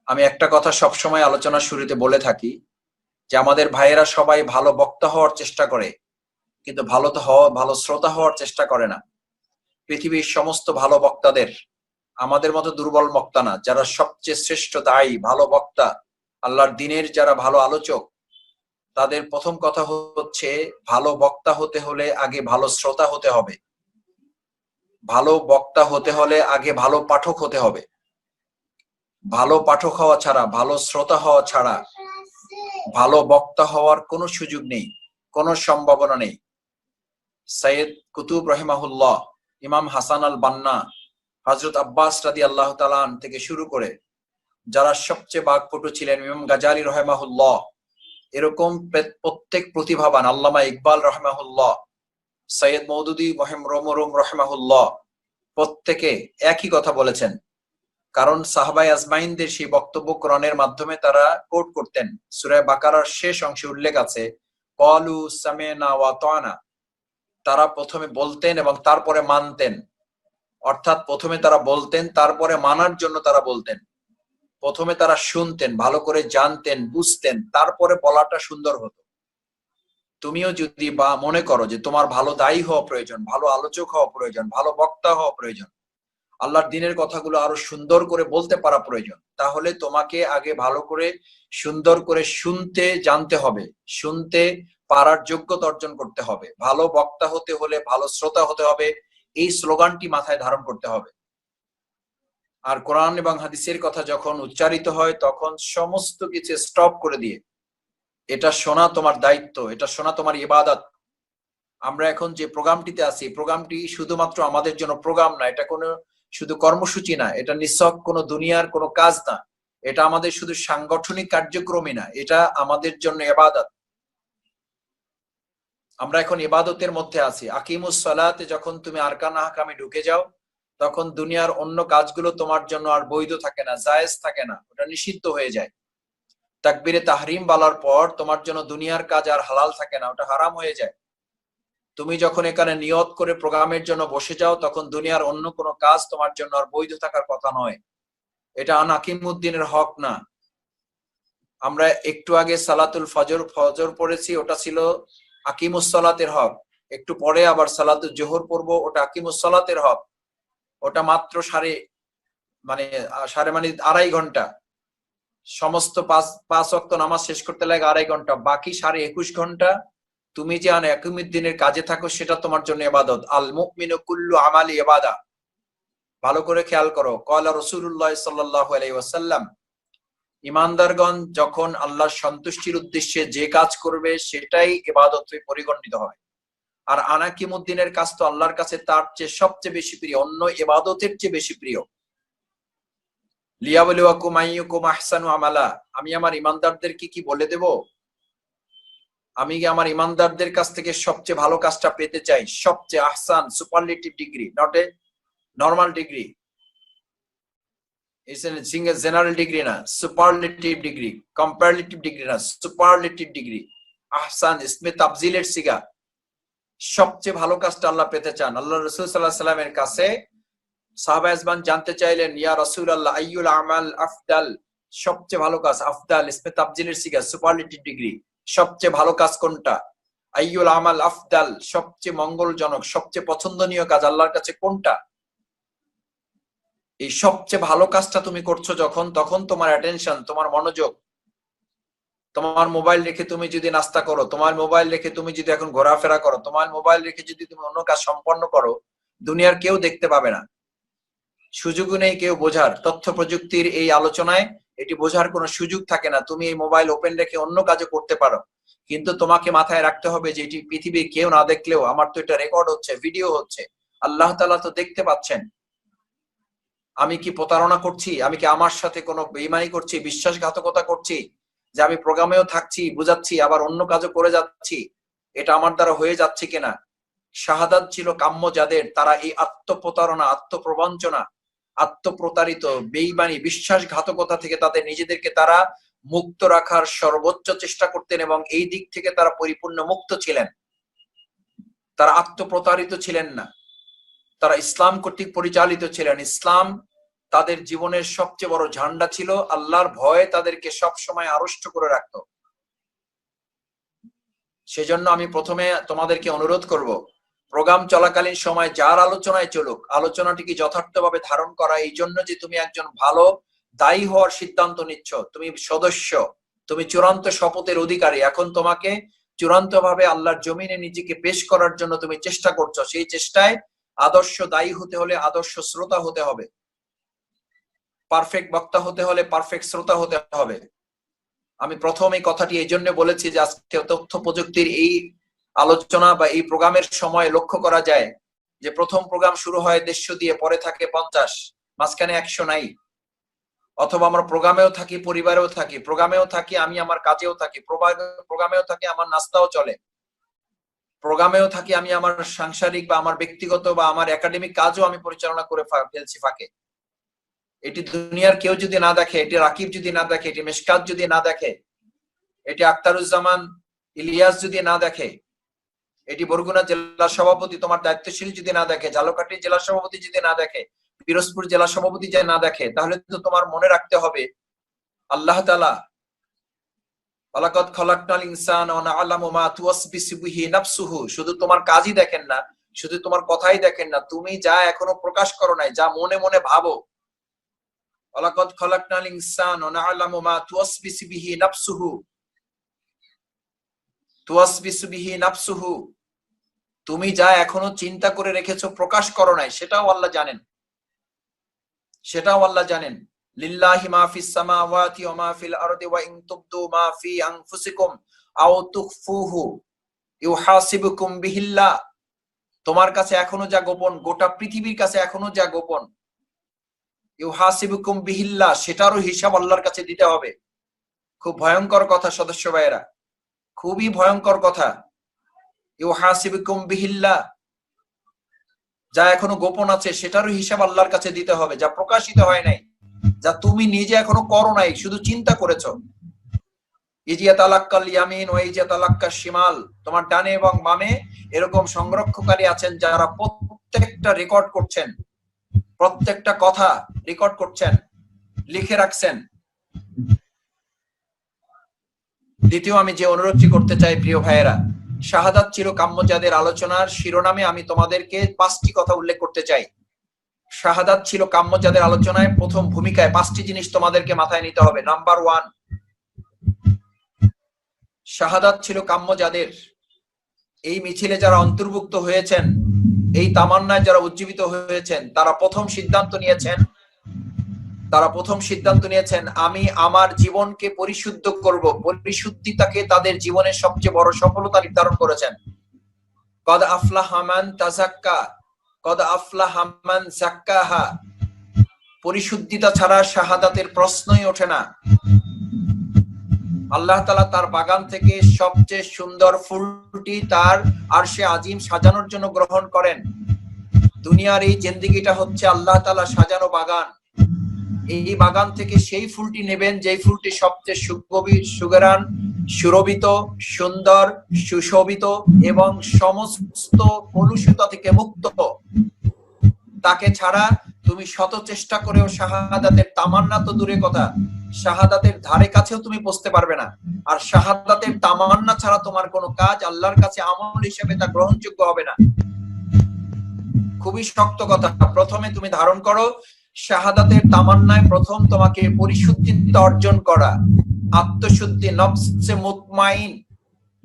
আমি একটা কথা সবসময় আলোচনার শুরুতে বলে থাকি যে আমাদের ভাইয়েরা সবাই ভালো বক্তা হওয়ার চেষ্টা করে, কিন্তু ভালো শ্রোতা হওয়ার চেষ্টা করে না। পৃথিবীর সমস্ত ভালো বক্তাদের আমাদের মতো দুর্বল বক্তা না, যারা সবচেয়ে শ্রেষ্ঠ দায়ী ভালো বক্তা, আল্লাহর দিনের যারা ভালো আলোচক, তাদের প্রথম কথা হচ্ছে ভালো বক্তা হতে হলে আগে ভালো শ্রোতা হতে হবে। ভালো বক্তা হতে হলে আগে ভালো পাঠক হতে হবে। ভালো পাঠক হওয়া ছাড়া, ভালো শ্রোতা হওয়া ছাড়া ভালো বক্তা হওয়ার কোনো সুযোগ নেই, কোনো সম্ভাবনা নেই। সৈয়দ কুতুব রহিমাহুল্লাহ, ইমাম হাসান আল বান্না, হযরত আব্বাস রাদিয়াল্লাহু তাআলা থেকে শুরু করে যারা সবচেয়ে বাকপটু ছিলেন, ইমাম গাজালি রহিমাহুল্লাহ, এরকম প্রত্যেক প্রতিভাবান, আল্লামা ইকবাল রহিমাহুল্লাহ, সৈয়দ মওদুদী মরহুম রহিমাহুল্লাহ, প্রত্যেকে একই কথা বলেছেন। কারণ সাহাবাই আজমাইনদের সেই বক্তব্য কোরআনের মাধ্যমে তারা কোট করতেন। সূরা বাকারার শেষ অংশে উল্লেখ আছে, ক্বালু সামি'না ওয়া আতা'না। তারা প্রথমে বলতেন এবং তারপরে মানতেন। অর্থাৎ প্রথমে তারা বলতেন, তারপরে মানার জন্য তারা বলতেন। প্রথমে তারা শুনতেন, ভালো করে জানতেন, বুঝতেন, তারপরে বলাটা সুন্দর হতো। তুমিও যদি বা মনে করো যে তোমার ভালো দায়ী হওয়া প্রয়োজন, ভালো আলোচক হওয়া প্রয়োজন, ভালো বক্তা হওয়া প্রয়োজন, আল্লাহর দিনের কথাগুলো আরো সুন্দর করে বলতে পারা প্রয়োজন, তাহলে তোমাকে আগে ভালো করে সুন্দর করে শুনতে জানতে হবে, শুনতে পারার যোগ্যতা অর্জন করতে হবে। ভালো বক্তা হতে হলে ভালো শ্রোতা হতে হবে, এই স্লোগানটি মাথায় ধারণ করতে হবে। আর কোরআন এবং হাদিসের কথা যখন উচ্চারিত হয় তখন সমস্ত কিছু স্টপ করে দিয়ে এটা শোনা তোমার দায়িত্ব, এটা শোনা তোমার ইবাদত। আমরা এখন যে প্রোগ্রামটিতে আছি, প্রোগ্রামটি শুধুমাত্র আমাদের জন্য প্রোগ্রাম না, এটা কোনো শুধু কর্মসূচি না, এটা নিছক কোনো দুনিয়ার কোনো কাজ না, এটা আমাদের শুধু সাংগঠনিক কার্যক্রমই না, এটা আমাদের জন্য ইবাদত। আমরা এখন ইবাদতের মধ্যে আছি। আকিমুস সালাতে যখন তুমি আরকান আহকামে ঢুকে যাও, তখন দুনিয়ার অন্য কাজগুলো তোমার জন্য আর বৈধ থাকে না, জায়েজ থাকে না, ওটা নিষিদ্ধ হয়ে যায়। তাকবীরে তাহরিম বলার পর তোমার জন্য দুনিয়ার কাজ আর হালাল থাকে না, ওটা হারাম হয়ে যায়। তুমি যখন এখানে নিয়ত করে প্রোগ্রামের জন্য বসে যাও, তখন দুনিয়ার অন্য কোনো কাজ তোমার জন্য আর বৈধ থাকার কথা নয়। এটা আকিমউদ্দিনের হক না। আমরা একটু আগে সালাতুল ফজর পড়েছি, ওটা ছিল আকিমুস সালাতের হক। একটু পরে আবার সালাতুল জোহর পড়বো, ওটা আকিমুস সালাতের হক। ওটা মাত্র আড়াই ঘন্টা। সমস্ত পাঁচ ওয়াক্ত নামাজ শেষ করতে লাগে আড়াই ঘন্টা, বাকি 21.5 ঘন্টা তুমি যে আকিমুদ্দিনের কাজে থাকো সেটা তোমার জন্য ইবাদত। আল মুমিনু কুল্লু আমালি ইবাদা। ভালো করে খেয়াল করো, ক্বালা রাসূলুল্লাহ সাল্লাল্লাহু আলাইহি ওয়াসাল্লাম, ঈমানদারগণ যখন আল্লাহর সন্তুষ্টির উদ্দেশ্যে যে কাজ করবে সেটাই ইবাদতে পরিগণিত হয়। আর আনাকিমুদ্দিনের কাজ তো আল্লাহর কাছে তার চেয়ে সবচেয়ে বেশি প্রিয়, অন্য ইবাদতের চেয়ে বেশি প্রিয়। লিয়াবলুয়াকুম আইয়ুকুম আহসানু আমালা। আমি আমার ঈমানদারদেরকে কি বলে দেব? আমি কি আমার ঈমানদারদের কাছ থেকে সবচেয়ে ভালো কাজটা পেতে চাই, সবচেয়ে Ahsan, superlative degree, not a normal degree. It's a single general degree না, superlative degree, comparative degree না, superlative degree। আহসান ইসমে তাফজিলের সিগা। সবচেয়ে ভালো কাজটা আল্লাহ পেতে চান। আল্লাহ রাসূল সাল্লাল্লাহু আলাইহি সাল্লামের কাছে সাহাবায়ে আজমান জানতে চাইলেন, ইয়া রাসূলুল্লাহ আইয়ুল আমাল আফদাল, সবচেয়ে ভালো কাজ। আফদাল ইসমে তাফজিলের সিগা, সুপারলেটিভ ডিগ্রি। সবচেয়ে ভালো কাজ কোনটা? আইয়ুল আমাল আফদাল, সবচেয়ে মঙ্গলজনক, সবচেয়ে পছন্দনীয় কাজ আল্লাহর কাছে কোনটা? এই সবচেয়ে ভালো কাজটা তুমি করছো যখন, তখন তোমার অ্যাটেনশন, তোমার মনোযোগ, তোমার মোবাইল রেখে তুমি যদি নাস্তা করো, তোমার মোবাইল রেখে তুমি যদি এখন ঘোরাফেরা করো, তোমার মোবাইল রেখে যদি তুমি অন্য কাজ সম্পন্ন করো, দুনিয়ার কেউ দেখতে পাবে না, সুযোগও নেই কেউ বোঝার। তথ্য প্রযুক্তির এই আলোচনায় এটি বোঝার কোনো সুযোগ থাকে না। তুমি এই মোবাইল ওপেন রেখে অন্য কাজও করতে পারো, কিন্তু তোমাকে মাথায় রাখতে হবে যে এটি পৃথিবীর কেউ না দেখলেও আমার তো এটা রেকর্ড হচ্ছে, ভিডিও হচ্ছে, আল্লাহ তাআলা তো দেখতে পাচ্ছেন। আমি কি প্রতারণা করছি? আমি কি আমার সাথে কোনো বেঈমানি করছি, বিশ্বাসঘাতকতা করছি, যে আমি প্রোগ্রামেও থাকছি, বুঝাচ্ছি, আবার অন্য কাজও করে যাচ্ছি? এটা আমার দ্বারা হয়ে যাচ্ছে কিনা? শাহাদাত ছিল কাম্য যাদের, তারা এই আত্মপ্রতারণা, আত্মপ্রবঞ্চনা, আত্মপ্রতারিত, বেঈমানি, বিশ্বাসঘাতকতা থেকে তাদের নিজেদেরকে তারা মুক্ত রাখার সর্বোচ্চ চেষ্টা করতেন এবং এই দিক থেকে তারা পরিপূর্ণ মুক্ত ছিলেন। তারা আত্মপ্রতারিত ছিলেন না, তারা ইসলাম কর্তৃক পরিচালিত ছিলেন। ইসলাম তাদের জীবনের সবচেয়ে বড় ঝান্ডা ছিল আল্লাহর ভয়ে তাদেরকে সব সময় আড়ষ্ট করে রাখতো। সেজন্য আমি প্রথমে তোমাদেরকে অনুরোধ করব, প্রোগ্রাম চলাকালীন সময় যার আলোচনায় চলুক, আলোচনাটিকে যথার্থভাবে ধারণ করা, এই জন্য যে তুমি একজন ভালো দায়ী হওয়ার সিদ্ধান্ত নিচ্ছ, তুমি সদস্য, তুমি চূড়ান্ত শপথের অধিকারী। এখন তোমাকে চূড়ান্ত ভাবে আল্লাহর জমিনে নিজেকে পেশ করার জন্য তুমি চেষ্টা করছো। সেই চেষ্টায় আদর্শ দায়ী হতে হলে আদর্শ শ্রোতা হতে হবে, পারফেক্ট বক্তা হতে হলে পারফেক্ট শ্রোতা হতে হবে। আমি প্রথম এই কথাটি এই জন্য বলেছি যে আজকে তথ্য প্রযুক্তির এই আলোচনা বা এই প্রোগ্রামের সময় লক্ষ্য করা যায় যে প্রথম প্রোগ্রাম শুরু হয় 150 দিয়ে, পরে থাকে 50, মাঝখানে 100 নাই। অথবা আমরা প্রোগ্রামেও থাকি, পরিবারেও থাকি, প্রোগ্রামেও থাকি, আমি আমার কাজেও থাকি, প্রোগ্রামেও থাকি, আমার নাস্তাও চলে, প্রোগ্রামেও থাকি, আমি আমার সাংসারিক বা আমার ব্যক্তিগত বা আমার একাডেমিক কাজও আমি পরিচালনা করে ফেলছি ফাঁকে। এটি দুনিয়ার কেউ যদি না দেখে, এটি রাকিব যদি না দেখে, এটি মেশকাত যদি না দেখে, এটি আখতারুজ্জামান ইলিয়াস যদি না দেখে, এটি বরগুনা জেলা সভাপতি তোমার দায়িত্বশীল যদি না দেখে, ঝালকাঠি জেলা সভাপতি যদি না দেখে, পিরোজপুর জেলা সভাপতি যদি না দেখে, তাহলে তো তোমার মনে রাখতে হবে আল্লাহ তাআলা ওয়ালাকাদ খালাকনাল ইনসানা ওয়া না'লামু মা তুওয়াসবিসু বিহি নাফসুহু, শুধু তোমার কাজই দেখেন না, শুধু তোমার কথাই দেখেন না, তুমি যা এখনো প্রকাশ করো নাই, যা মনে মনে ভাবো। ওয়ালাকাদ খালাকনাল ইনসানা ওয়া না'লামু মা তুওয়াসবিসু বিহি নাফসুহু, তুওয়াসবিসু বিহি নাফসুহু, তুমি যা এখনো চিন্তা করে রেখেছো, প্রকাশ করো নাই, সেটাও আল্লাহ জানেন, সেটাও আল্লাহ জানেন। লিল্লাহি মা ফিস সামাওয়াতি ওয়া মা ফিল আরদি ওয়া ইন তুবদু মা ফি আনফুসিকুম আও তুখফুহু ইউহাসিবুকুম বিহিল্লাহ, তোমার কাছে এখনো যা গোপন, গোটা পৃথিবীর কাছে এখনো যা গোপন, ইউহাসিবুকুম বিহিল্লাহ, সেটারও হিসাব আল্লাহর কাছে দিতে হবে। খুব ভয়ঙ্কর কথা সদস্য ভাইয়েরা, খুবই ভয়ঙ্কর কথা। ইউহাসিবুকুম বিহিল্লাহ, যা এখনো গোপন আছে সেটারও হিসাব আল্লাহর কাছে দিতে হবে, যা প্রকাশিত হয় নাই, যা তুমি নিজে এখনো করো নাই, শুধু চিন্তা করেছো। ইজিয়া তালাক্কাল ইয়ামিন ও ইজিয়া তালাক্কাল শিমাল, তোমার ডানে এবং বামে এরকম সংরক্ষকারী আছেন যারা প্রত্যেকটা রেকর্ড করছেন, প্রত্যেকটা কথা রেকর্ড করছেন, লিখে রাখছেন। দ্বিতীয় আমি যে অনুরোধটি করতে চাই প্রিয় ভাইয়েরা, শাহাদাত ছিল কাম্যজাদের আলোচনার শিরোনামে আমি তোমাদেরকে 5টি কথা উল্লেখ করতে চাই। শাহাদাত ছিল কাম্যজাদের আলোচনায় প্রথম ভূমিকায় 5টি জিনিস তোমাদেরকে মাথায় নিতে হবে। নাম্বার 1, শাহাদাত ছিল কাম্যজাদের। এই মিছিলে যারা অন্তর্ভুক্ত হয়েছেন, এই তামান্নায় যারা উজ্জীবিত হয়েছেন, তারা প্রথম সিদ্ধান্ত নিয়েছেন আমি আমার জীবনকে পরিশুদ্ধ করব। পরিশুদ্ধিতাকে তাদের জীবনের সবচেয়ে বড় সফলতা নির্ধারণ করেছেন। কদ আফলাহা মান তাযাক্কা, কদ আফলাহা মান যাক্কাহা, পরিশুদ্ধিতা ছাড়া শাহাদাতের প্রশ্নই ওঠে না। আল্লাহ তাআলা তার বাগান থেকে সবচেয়ে সুন্দর ফুলটি তার আরশে আজিম সাজানোর জন্য গ্রহণ করেন। দুনিয়ার এই জিন্দেগিটা হচ্ছে আল্লাহ তাআলা সাজানো বাগান। এই বাগান থেকে সেই ফুলটি নেবেন যেই ফুলটি সবচেয়ে সুগরান, সুরভিত, সুন্দর, সুশোভিত এবং সমস্ত কলুষতা থেকে মুক্ত। তাকে ছাড়া তুমি শত চেষ্টা করেও শাহাদাতের তামান্না তো দূরের কথা, শাহাদাতের ধারে কাছেও তুমি পৌঁছতে পারবে না। আর শাহাদাতের তামান্না ছাড়া তোমার কোনো কাজ আল্লাহর কাছে আমল হিসেবে তা গ্রহণযোগ্য হবে না। খুবই শক্ত কথা। প্রথমে তুমি ধারণ করো শাহাদাতের তামান্নায় প্রথম তোমাকে পরিশুদ্ধিতা অর্জন করা, আত্মশুদ্ধি,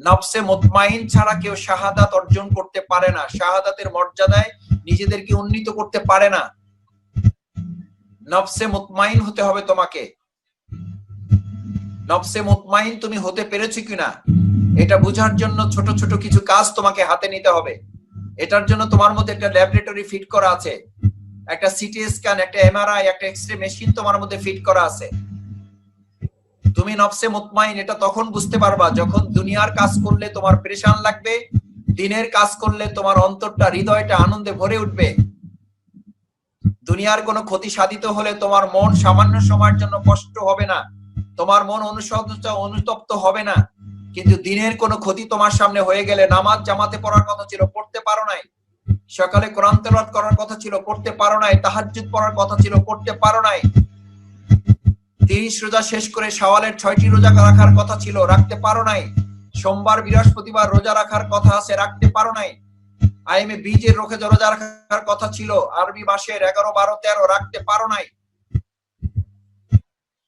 নফসে মুতমাইন ছাড়া কেউ শাহাদাত অর্জন করতে পারে না, শাহাদাতের মর্যাদায় নিজেদেরকে উন্নীত করতে পারে না। নফসে মুতমাইন হতে হবে তোমাকে। নফসে মুতমাইন তুমি হতে পেরেছো কিনা এটা বোঝার জন্য ছোট ছোট কিছু কাজ তোমাকে হাতে নিতে হবে। এটার জন্য তোমার মধ্যে একটা ল্যাবরেটরি ফিট করা আছে, একটা সিটি স্ক্যান, একটা এমআরআই, একটা এক্সরে মেশিন তোমার মধ্যে ফিট করা আছে। তুমি নফসে মুতমাইন এটা তখন বুঝতে পারবা যখন দুনিয়ার কাজ করলে তোমার পেরেশান লাগবে, দিনের কাজ করলে তোমার অন্তরটা, হৃদয়টা আনন্দে ভরে উঠবে। দুনিয়ার কোনো ক্ষতি সাধিত হলে তোমার মন সামান্য সময়ের জন্য কষ্ট হবে না, তোমার মন অনুতপ্ত হবে না। কিন্তু দিনের কোনো ক্ষতি তোমার সামনে হয়ে গেলে, নামাজ জামাতে পড়ার কথা ছিল পড়তে পারো নাই, সকালে কোরআন তেলাওয়াত করার কথা ছিল, করতে পারো নাই। তাহাজ্জুদ পড়ার কথা ছিল, করতে পারো নাই। 30 রোজা শেষ করে শাওয়ালের 6টি রোজা রাখার কথা ছিল, রাখতে পারো নাই। সোমবার বৃহস্পতিবার রোজা রাখার কথা আছে, রাখতে পারো নাই। আইএমএ বীজের রোজা রাখার কথা ছিল, আরবি মাসের 11, 12, 13 রাখতে পারো নাই।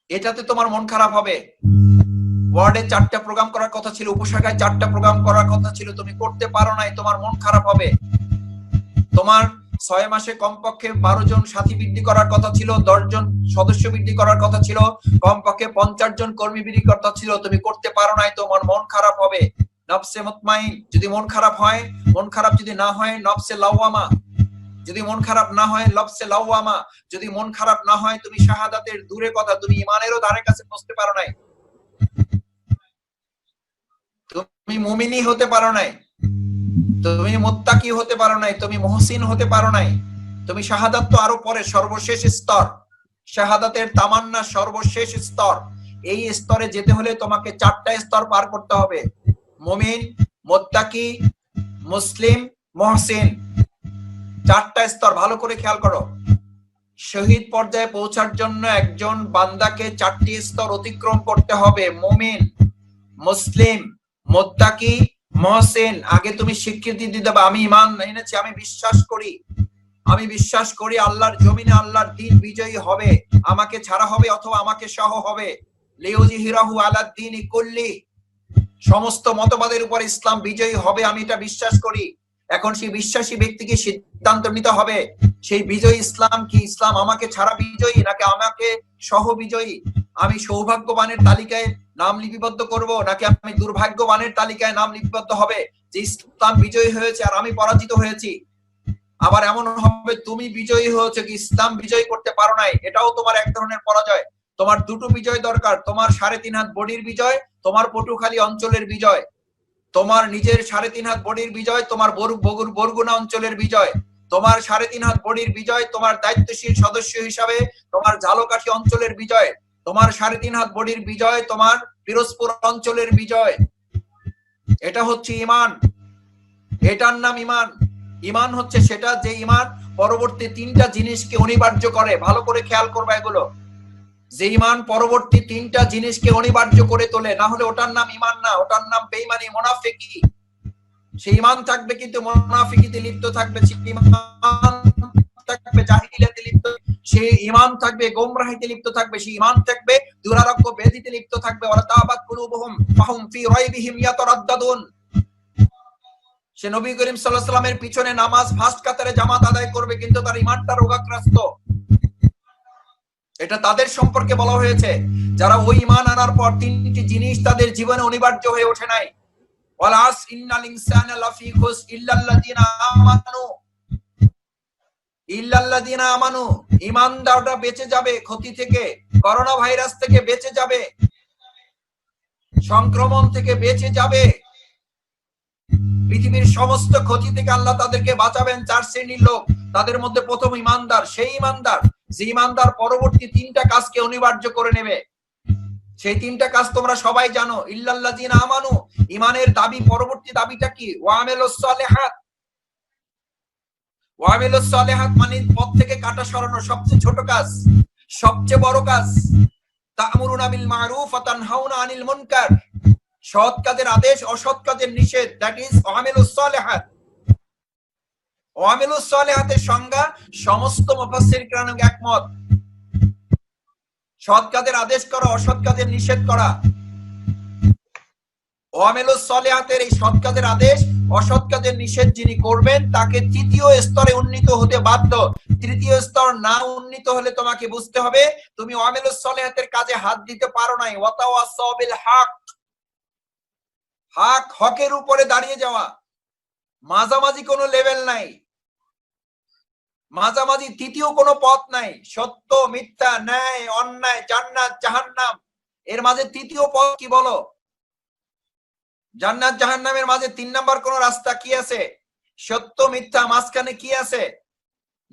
এটাতে তোমার মন খারাপ হবে। ওয়ার্ডে 4টা প্রোগ্রাম করার কথা ছিল, উপশাখায় 4টা প্রোগ্রাম করার কথা ছিল, তুমি করতে পারো নাই, তোমার মন খারাপ হবে। তোমার 6 মাসে কমপক্ষে 12 জন সাথী বৃদ্ধি করার কথা ছিল, 10 জন সদস্য বৃদ্ধি করার কথা ছিল, কমপক্ষে 50 জন কর্মী বৃদ্ধি করার কথা ছিল, তুমি করতে পারো নাই, তোমার মন খারাপ হবে। নফসে মুতমাইন, যদি মন খারাপ হয়, মন খারাপ যদি না হয় নফসে লাওয়ামা, যদি মন খারাপ না হয় নফসে লাওয়ামা, যদি মন খারাপ না হয় তুমি শাহাদাতের দূরে কথা, তুমি ঈমানেরও ধারে কাছে পৌঁছতে পারো নাই, তুমি মুমিনী হতে পারো নাই, তুমি মুত্তাকি হতে পারো নাই, তুমি মুহসিন হতে পারো নাই। তুমি শাহাদাত তো আরো পরে, সর্বশেষ স্তর, শাহাদাতের তামান্না সর্বশেষ স্তর। এই স্তরে যেতে হলে তোমাকে 4টা স্তর পার করতে হবে, মুমিন, মুত্তাকি, মুসলিম, মুহসিন। 4টা স্তর, ভালো করে খেয়াল করো। শহীদ পর্যায়ে পৌঁছার জন্য একজন বান্দাকে 4টি স্তর অতিক্রম করতে হবে, মুমিন, মুসলিম, মুত্তাকি, মুহসিন। আগে তুমি স্বীকৃতি দিতে হবে, আমি ঈমান এনেছি, আমি বিশ্বাস করি আল্লাহর জমিনে আল্লাহর দ্বীন বিজয়ী হবে, আমাকে ছাড়া হবে অথবা আমাকে সহ হবে। লিইউযহিরাহু আলাদ দ্বীনি কুল্লি, সমস্ত মতবাদের উপর ইসলাম বিজয়ী হবে, আমি এটা বিশ্বাস করি। এখন সেই বিশ্বাসী ব্যক্তিকে সিদ্ধান্ত নিতে হবে, সেই বিজয়ী ইসলাম কি, ইসলাম আমাকে ছাড়া বিজয়ী নাকি আমাকে সহ বিজয়ী? আমি সৌভাগ্যবানের তালিকায় নাম লিপিবদ্ধ করব নাকি আমি দুর্ভাগ্যবানের তালিকায় নাম লিপিবদ্ধ হবে যে ইসলাম বিজয়ী হয়েছে আর আমি পরাজিত হয়েছি? আবার এমন হবে তুমি বিজয়ী হয়েছে কি ইসলাম বিজয়ী করতে পারো নাই, এটাও তোমার এক ধরনের পরাজয়। তোমার দুটো বিজয় দরকার, তোমার 3.5 হাত বডির বিজয়, তোমার পটুখালী অঞ্চলের বিজয়, তোমার নিজের 3.5 হাত বডির বিজয়, তোমার বরগুনা অঞ্চলের বিজয়, তোমার 3.5 হাত বডির বিজয়, তোমার দায়িত্বশীল সদস্য হিসাবে তোমার ঝালকাঠি অঞ্চলের বিজয়, তোমার 3.5 হাত বডির বিজয়, তোমার পিরোজপুর অঞ্চলের বিজয়। এটা হচ্ছে ঈমান, এটার নাম ঈমান। ঈমান হচ্ছে সেটা যে ঈমান পরবর্তী 3টা জিনিসকে অনিবার্য করে। ভালো করে খেয়াল করবে এগুলো, যে ঈমান পরবর্তী 3টা জিনিসকে অনিবার্য করে তোলে, না হলে ওটার নাম ঈমান না, ওটার নাম বেঈমানি, মুনাফিকি। সেই ঈমান থাকবে কিন্তু মুনাফিকিতে লিপ্ত থাকবে, ঈমান থাকবে জাহিলিয়াতে লিপ্ত, সেই ঈমান থাকবে গোমরাহিতে লিপ্ত থাকবে, সেই ঈমান থাকবে দুরারোগ্য ব্যাধিতে লিপ্ত থাকবে। ওয়ালা তাবাত কুলুবুহুম ফাহুম ফি রাইবিহিম ইয়াতারাদ্দাদুন। সে নবী করিম সাল্লাল্লাহু আলাইহি ওয়াসাল্লামের পিছনে নামাজ ফার্স্ট কাতারে জামাত আদায় করবে কিন্তু তার ঈমানটা রোগাগ্রস্ত। এটা তাদের সম্পর্কে বলা হয়েছে যারা ওই ঈমান আনার পর 3টি জিনিস তাদের জীবনে অনিবার্য হয়ে ওঠে নাই। ওয়াল আস ইন্নাল ইনসানা লাফি খুস ইল্লাল্লাযিনা আমানু, ঈমানদাররা বেঁচে যাবে ক্ষতি থেকে, করোনা ভাইরাস থেকে বেঁচে যাবে, সংক্রমণ থেকে বেঁচে যাবে, পৃথিবীর সমস্ত ক্ষতি থেকে আল্লাহ তাদেরকে বাঁচাবেন। 4 শ্রেণীর লোক, তাদের মধ্যে প্রথম ঈমানদার, সেই ঈমানদার যে ঈমানদার পরবর্তী 3টা কাজকে অনিবার্য করে নেবে। সেই 3টা কাজ তোমরা সবাই জানো, ইল্লাল্লাযিনা আমানু, ঈমানের দাবি, পরবর্তী দাবিটা কি? ওয়া আমিলুস সালিহাত। ওয়া আমিলুস সালিহাত মানে পথ থেকে কাটা সরানো, সবচেয়ে ছোট কাজ, সবচেয়ে বড় কাজ। তা'মুরুনা বিল মা'রুফ ওয়া তানহাউনা আনিল মুনকার, সৎ কাজের আদেশ, অসৎ কাজের নিষেধ, দ্যাট ইজ ওয়ামিলুস সালিহাত। ওয়ামিলুস সালিহাতের সংজ্ঞা সমস্ত মুফাসসির কিরাম একমত, সৎ কাজের আদেশ করা, অসৎ কাজের নিষেধ করা। ওয়ামিলুস সালিহাতের এই সৎ কাজের আদেশ, অসৎ কাজের নিষেধ যিনি করবেন তাকে 3য় স্তরে উন্নীত হতে বাধ্য। 3য় স্তর না উন্নীত হলে তোমাকে বুঝতে হবে তুমি ওয়ামিলুস সালিহাতের কাজে হাত দিতে পারো নাই। ওয়া তাওয়াসাউ বিল হক, হক, হকের উপরে দাঁড়িয়ে যাওয়া, মাঝামাঝি কোনো লেভেল নাই, মাঝামাঝি 3য় কোনো পথ নাই। সত্য, মিথ্যা, ন্যায়, অন্যায়, জান্নাত, জাহান্নাম, এর মাঝে 3য় পথ কি বলো? জান্নাত জাহান্নামের মাঝে 3 নাম্বার কোন রাস্তা কি আছে? সত্য মিথ্যা, মাঝখানে কি আছে?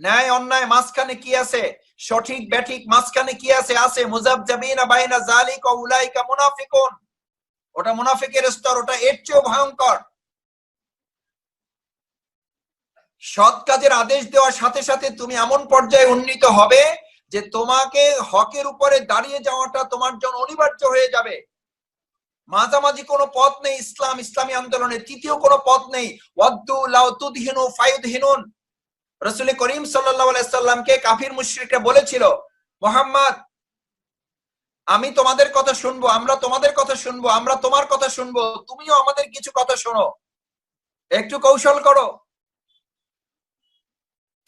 ন্যায় অন্যায়, মাঝখানে কি আছে? সঠিক ব্যাঠিক, মাঝখানে কি আছে? আছে মুযাবযাবিনা বাইনা যালিকা উলাইকা মুনাফিকুন। ওটা মুনাফিকের স্তর, ওটা এর চেয়েও ভয়ঙ্কর। সৎ কাজের আদেশ দেওয়ার সাথে সাথে তুমি এমন পর্যায়ে উন্নীত হবে যে তোমাকে হকের উপরে দাঁড়িয়ে যাওয়াটা তোমার জন্য অনিবার্য হয়ে যাবে। মাঝামাঝি কোনো পথ নেই ইসলামী আন্দোলনে, তৃতীয় কোনো পথ নেই। ওয়াদ্দু লাউ তুদহিনু ফায়ুদহিনুন। রাসূল করিম সাল্লাল্লাহু আলাইহি সাল্লামকে কাফির মুশরিকরা বলেছিল, মুহাম্মদ আমি তোমাদের কথা শুনবো, আমরা তোমাদের কথা শুনবো, আমরা তোমার কথা শুনবো, তুমিও আমাদের কিছু কথা শোনো, একটু কৌশল করো,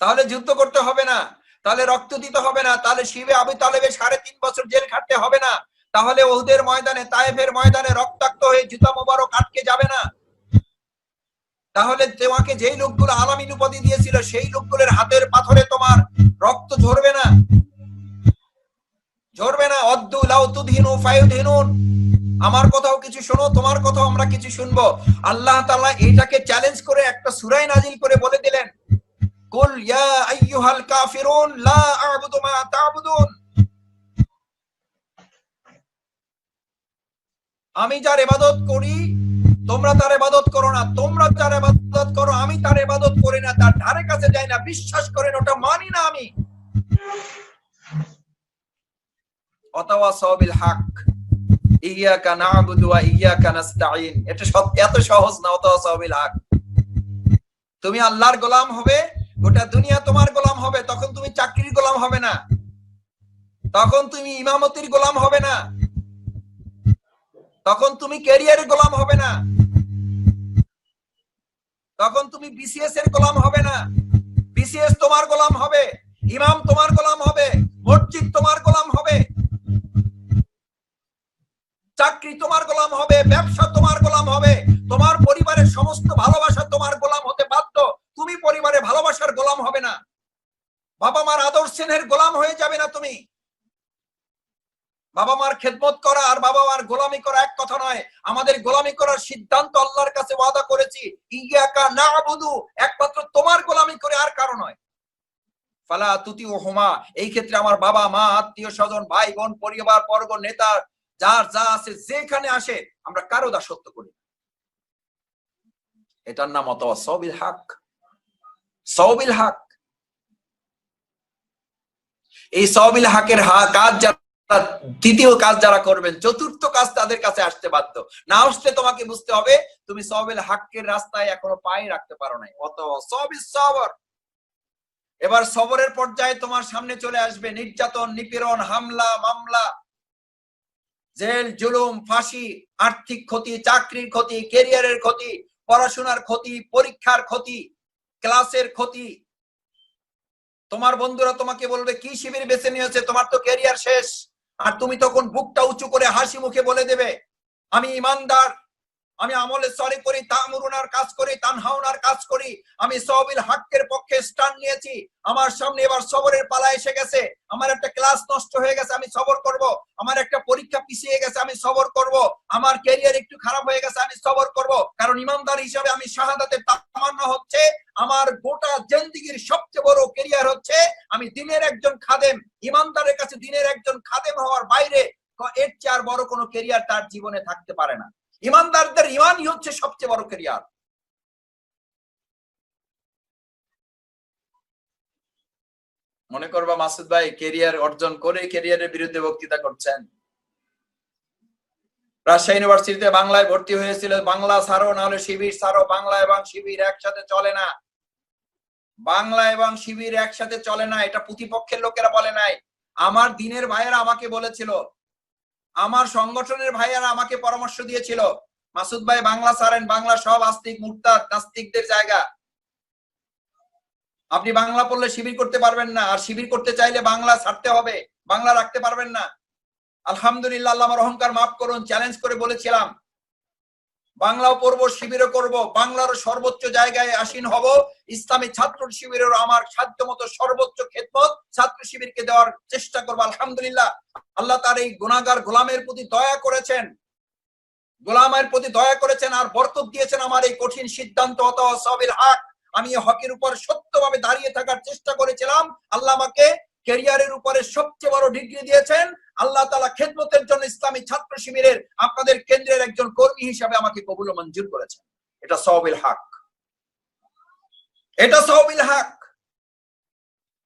তাহলে যুদ্ধ করতে হবে না, তাহলে রক্ত দিতে হবে না, তাহলে শিবে আবু তালেবের 3.5 বছর জেল খাটতে হবে না, তাহলে ওহুদের ময়দানে তায়েফের ময়দানে রক্তাক্ত হয়ে জুতা মোবারক আটকে যাবে না, তাহলে তোমাকে যেই লোকগুলো আলামিন উপাধি দিয়েছিল সেই লোকগুলোর হাতের পাথরে তোমার রক্ত ঝরবে না, ঝরবে না। অদ্দু লাউ তুদহিনু ফায়ুদহিনুন। আমার কথাও কিছু শোনো, তোমার কথাও আমরা কিছু শুনবো। আল্লাহ তাআলা এটাকে চ্যালেঞ্জ করে একটা সূরা নাজিল করে বলে দিলেন, কুল ইয়া আইয়ুহাল কাফিরুন লা আ'বুদু মা তা'বুদুন। আমি যার ইবাদত করি তোমরা তার ইবাদত করো না, তোমরা যার ইবাদত করো আমি তার ইবাদত করি না, তার ধারে কাছে যাই না, বিশ্বাস করেন ওটা মানি না আমি। ওয়াতাওয়াসাউ বিল হক ইয়াকা না'বুদু ওয়া ইয়াকা নাস্তাঈন। এটা এত সহজ না। ওয়াতাওয়াসাউ বিল হক, তুমি আল্লাহর গোলাম হবে, গোটা দুনিয়া তোমার গোলাম হবে। তখন তুমি চাকরির গোলাম হবে না, তখন তুমি ইমামতির গোলাম হবে না, তখন তুমি ক্যারিয়ারের গোলাম হবে না, তখন তুমি বিসিএস এর গোলাম হবে না। বিসিএস তোমার গোলাম হবে, ইমাম তোমার গোলাম হবে, মসজিদ তোমার গোলাম হবে, চাকরি তোমার গোলাম হবে, ব্যবসা তোমার গোলাম হবে, তোমার পরিবারের সমস্ত ভালোবাসা তোমার গোলাম হতে বাধ্য। তুমি পরিবারের ভালোবাসার গোলাম হবে না, বাবা মার আদর স্নেহের গোলাম হয়ে যাবে না তুমি। বাবা মার খেদমত করা আর বাবা মার গোলামি করা এক কথা নয়। আমাদের গোলামি করার সিদ্ধান্ত আল্লাহর কাছে ওয়াদা করেছি, ইয়াকা না'বুদু, একমাত্র তোমার গোলামি করে আর কারো নয়। ফালা তুতিউহুমা, এই ক্ষেত্রে আমার বাবা মা আত্মীয় স্বজন ভাই বোন পরিবার বর্গ নেতা যার যা আছে যেখানে আসে আমরা কারো দাসত্ব করি। এটার নাম ওয়াতাওয়াসাউ বিল হক। সাওবিল হক, এই সাওবিল হকের কাজ যারা তৃতীয় কাজ যারা করবেন, চতুর্থ কাজ তাদের কাছে আসতে বাধ্য। না আসলে তোমাকে বুঝতে হবে তুমি সাওবিল হকের রাস্তায় এখনো পায়ে রাখতে পারো নাই। ওয়াতাওয়াসাউ বিস সবর। এবার সবরের পর্যায়ে তোমার সামনে চলে আসবে নির্যাতন, নিপীড়ন, হামলা, মামলা, জেল, জুলুম, ফাঁসি, আর্থিক ক্ষতি, চাকরির ক্ষতি, ক্যারিয়ারের ক্ষতি, পড়াশোনার ক্ষতি, পরীক্ষার ক্ষতি, ক্লাসের ক্ষতি। তোমার বন্ধুরা তোমাকে বলবে কি শিবির বেছে নিয়েছে, তোমার তো ক্যারিয়ার শেষ। আর তুমি তখন বুকটা উঁচু করে হাসি মুখে বলে দেবে, আমি ইমানদার, আমি আমলে সরি করি, তা'মুরুনার কাজ করি, তানহাউনার কাজ করি, আমি সাওবিল হকের পক্ষে স্ট্যান্ড নিয়েছি। আমার সামনে এবার সবরের পালা এসে গেছে। আমার একটা ক্লাস নষ্ট হয়ে গেছে, আমি সবর করব। আমার একটা পরীক্ষা পিছিয়ে গেছে, আমি সবর করব। আমার ক্যারিয়ার একটু খারাপ হয়ে গেছে, আমি সবর করব। কারণ ইমানদার হিসাবে আমি শাহাদাতের তামান্না হচ্ছে আমার গোটা জিন্দেগীর সবচেয়ে বড় ক্যারিয়ার হচ্ছে আমি দিনের একজন খাদেম। ইমানদারের কাছে দিনের একজন খাদেম হওয়ার বাইরে এর চেয়ে আর বড় কোনো ক্যারিয়ার তার জীবনে থাকতে পারে না। ইমানদারদের ইমানই হচ্ছে সবচেয়ে বড় ক্যারিয়ার। মনে করবা মাসুদ ভাই ক্যারিয়ার অর্জন করে ক্যারিয়ারের বিরুদ্ধে বক্তৃতা করছেন। রাজশাহী ইউনিভার্সিটিতে বাংলায় ভর্তি হয়েছিল, বাংলা ছাড়ো না হলে শিবির ছাড়ো। বাংলা এবং শিবির একসাথে চলে না, বাংলা এবং শিবির একসাথে চলে না। এটা প্রতিপক্ষের লোকেরা বলে নাই, আমার দিনের ভাইয়েরা আমাকে বলেছিল, আমার সংগঠনের ভাইয়েরা আমাকে পরামর্শ দিয়েছিল, মাসুদ ভাই বাংলা ছাড়েন, বাংলা সব আস্তিক মুরতাদ নাস্তিকদের জায়গা, আপনি বাংলা পড়লে শিবির করতে পারবেন না, আর শিবির করতে চাইলে বাংলা ছাড়তে হবে, বাংলা রাখতে পারবেন না। আলহামদুলিল্লাহ, আল্লাহ আমার অহংকার মাফ করুন, চ্যালেঞ্জ করে বলেছিলাম বাংলাও পড়বো শিবিরও করব, বাংলার সর্বোচ্চ জায়গায় আসীন হব। ইসলামী ছাত্র শিবিরের আমার সাধ্য মতো সর্বোচ্চ খেদমত ছাত্র শিবিরকে দেওয়ার চেষ্টা করবো। আলহামদুলিল্লাহ, আল্লাহ তার এই গুনাহগার গোলামের প্রতি দয়া করেছেন, গোলামের প্রতি দয়া করেছেন আর বরকত দিয়েছেন আমার এই কঠিন সিদ্ধান্ত। ওয়াতাওয়াসাবিল হক, আমি হকের উপর সত্যভাবে দাঁড়িয়ে থাকার চেষ্টা করেছিলাম। আল্লাহ আমাকে ক্যারিয়ারের উপরে সবচেয়ে বড় ডিগ্রি দিয়েছেন। আল্লাহ তাআলা খেদমতের জন্য ইসলামী ছাত্র শিবিরের আপনাদের কেন্দ্রের একজন কর্মী হিসেবে আমাকে কবুল ও মঞ্জুর করেছেন। এটা সাওবিল হক। এটা সাওবিল হক।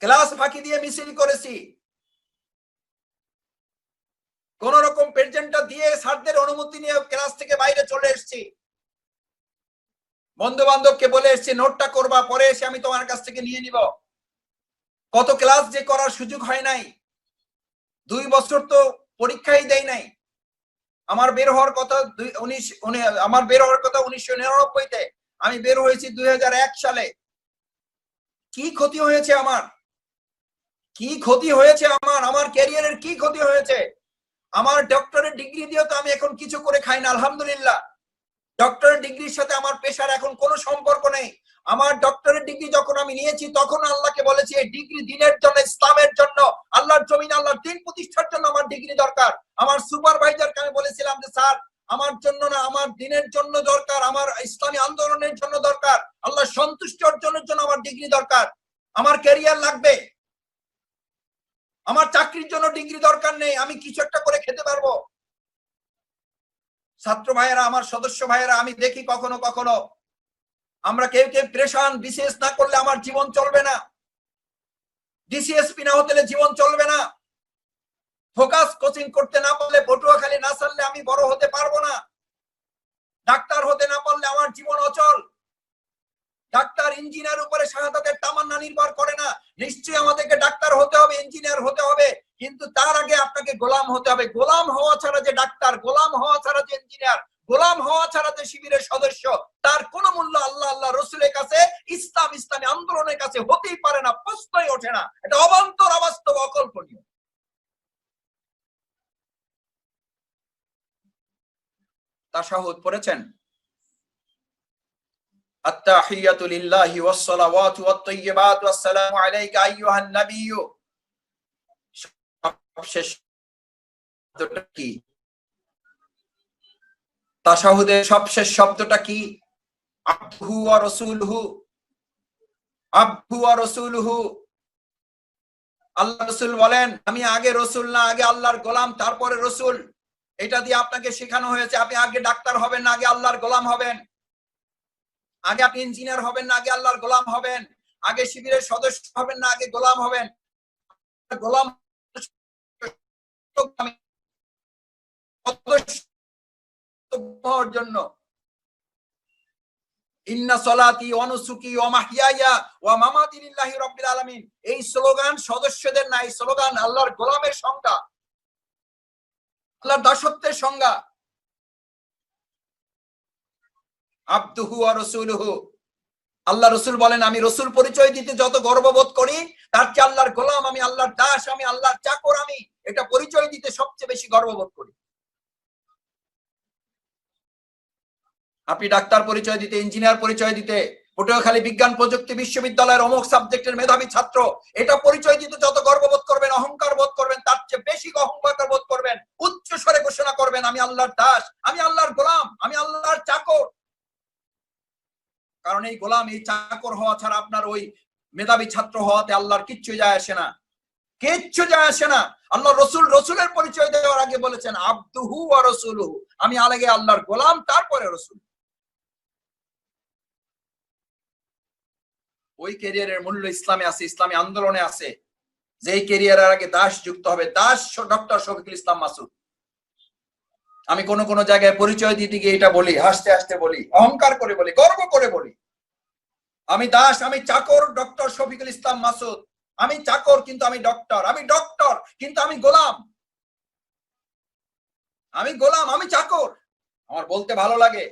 ক্লাস ফাঁকি দিয়ে মিছিল করেছি, কোন রকম প্রেজেন্টটা দিয়ে স্যারদের অনুমতি নিয়ে ক্লাস থেকে বাইরে চলে এসেছি। বন্ধু বান্ধবকে বলে এসেছি নোটটা করবা, পরে এসে আমি তোমার কাছ থেকে নিয়ে নিব। কত ক্লাস যে করার সুযোগ হয় নাই, 2 বছর তো পরীক্ষাই দেয় নাই। আমার বের হওয়ার কথা 1999-তে, আমি বের হয়েছি 2001 সালে। কি ক্ষতি হয়েছে আমার, কি ক্ষতি হয়েছে আমার ক্যারিয়ারের কি ক্ষতি হয়েছে? আমার ডক্টরেট ডিগ্রি দিয়ে তো আমি এখন কিছু করে খাই না, আলহামদুলিল্লাহ। ডক্টরেট ডিগ্রির সাথে আমার পেশার এখন কোনো সম্পর্ক নেই। আমার ডক্টরেট ডিগ্রি যখন আমি নিয়েছি তখন আল্লাহকে বলেছি এই ডিগ্রি দিনের জন্য, ইসলামের জন্য, আল্লাহর জমিন, আল্লাহর দিন প্রতিষ্ঠার জন্য আমার ডিগ্রি দরকার। আমার সুপারভাইজারকে আমি বলেছিলাম যে স্যার আমার জন্য না, আমার দিনের জন্য দরকার, আমার ইসলামী আন্দোলনের জন্য দরকার, আল্লাহ সন্তুষ্টি অর্জনের জন্য আমার ডিগ্রি দরকার। আমার ক্যারিয়ার লাগবে, আমার চাকরির জন্য ডিগ্রি দরকার নেই, আমি কিছু একটা করে খেতে পারবো। ছাত্র ভাইয়েরা, আমার সদস্য ভাইয়েরা, আমি দেখি কখনো কখনো আমরা কেউ কেউ প্রেশান, বিসিএস না করলে আমার জীবন চলবে না, ডিসিএসপি না হতে জীবন চলবে না, ফোকাস কোচিং করতে না পারলে, পটুয়াখালী না ছাড়লে আমি বড় হতে পারবো না, ডাক্তার হতে না পারলে আমার জীবন অচল। ডাক্তার ইঞ্জিনিয়ার উপরে শাহাদাতের তামান্না নির্ভর করে না, নিশ্চয়ই আমাদেরকে ডাক্তার হতে হবে, ইঞ্জিনিয়ার হতে হবে, কিন্তু তার আগে আপনাকে গোলাম হতে হবে। গোলাম হওয়া ছাড়া যে ডাক্তার, গোলাম হওয়া ছাড়া যে ইঞ্জিনিয়ার, গোলাম হওয়া ছাড়া যে শিবিরের সদস্য, তার কোনো মূল্য আল্লাহ আল্লাহ রসুলের কাছে, ইসলামী আন্দোলনের কাছে হতেই পারে না, প্রশ্নই ওঠে না। এটা অবান্তর, অবাস্তব, অকল্পনীয়। তাশাহুদ পড়েছেন? আত্তাহিয়াতু লিল্লাহি ওয়াস সালাওয়াতু ওয়াত তাইয়্যিবাতু আসসালামু আলাইকা আইয়ুহান নাবিয়্যু। সবশেষ শব্দটা কি? তাশাহুদের সবশেষ শব্দটা কি? আবদুহু ওয়া রাসূলুহু। আবদুহু ওয়া রাসূলুহু। আল্লাহ রাসূল বলেন আমি আগে রাসূল না, আগে আল্লাহর গোলাম, তারপরে রাসূল। এটা দিয়ে আপনাকে শেখানো হয়েছে আপনি আগে ডাক্তার হবেন না, আগে আল্লাহর গোলাম হবেন। আগে আপনি ইঞ্জিনিয়ার হবেন না, আগে আল্লাহর গোলাম হবেন। আগে শিবিরের সদস্য হবেন না, আগে গোলাম হবেন। গোলাম জন্য ইন্না সলাতি ওয়া নুসুকি ওয়া মাহইয়ায়া ওয়া মামাতি লিল্লাহি রাব্বিল আলামিন, এই স্লোগান সদস্যদের না, এই স্লোগান আল্লাহর গোলামের সংজ্ঞা, আল্লাহর দাসত্বের সংজ্ঞা। আবদুহু ওয়া রাসূলুহু। আল্লাহ রসুল বলেন আমি রসুল পরিচয় দিতে যত গর্ববোধ করি, তার চেয়ে আল্লাহর গোলাম, আমি আল্লাহর দাস, আমি আল্লাহর চাকর, আমি এটা পরিচয় দিতে সবচেয়ে বেশি গর্ববোধ করি। আপনি ডাক্তার পরিচয় দিতে, ইঞ্জিনিয়ার পরিচয় দিতে, পটুয়াখালী বিজ্ঞান প্রযুক্তি বিশ্ববিদ্যালয়ের অমুক সাবজেক্টের মেধাবী ছাত্র, এটা পরিচয় দিতে যত গর্ববোধ করবেন, অহংকার বোধ করবেন, তার চেয়ে বেশি অহংকার বোধ করবেন, উচ্চ স্বরে ঘোষণা করবেন আমি আল্লাহর দাস, আমি আল্লাহর গোলাম, আমি আল্লাহর চাকর। কারণ এই গোলাম, এই চাকর হওয়া ছাড়া আপনার ওই মেধাবী ছাত্র হওয়াতে আল্লাহর কিচ্ছু যায় আসে না, কিচ্ছু যায় আসে না। আল্লাহ রসুল রসুলের পরিচয় দেওয়ার আগে বলেছেন আবদুহু ওয়া রাসূলুহু, আমি আগে আল্লাহর গোলাম, তারপরে রসুল। ওই ক্যারিয়ারের মূল্য ইসলামে আছে, ইসলামী আন্দোলনে আছে। যেই ক্যারিয়ারের আগে দাস যুক্ত হবে, দাস ডক্টর শফিকুল ইসলাম মাসুদ। আমি কোন কোন জায়গায় পরিচয় দিতে গিয়ে এটা বলি, হাসতে হাসতে বলি, অহংকার করে বলি, গর্ব করে বলি, আমি দাস, আমি চাকর ডক্টর শফিকুল ইসলাম মাসুদ। আমি চাকর কিন্তু আমি ডক্টর, আমি ডক্টর কিন্তু আমি গোলাম, আমি গোলাম, আমি চাকর। আমার বলতে ভালো লাগে,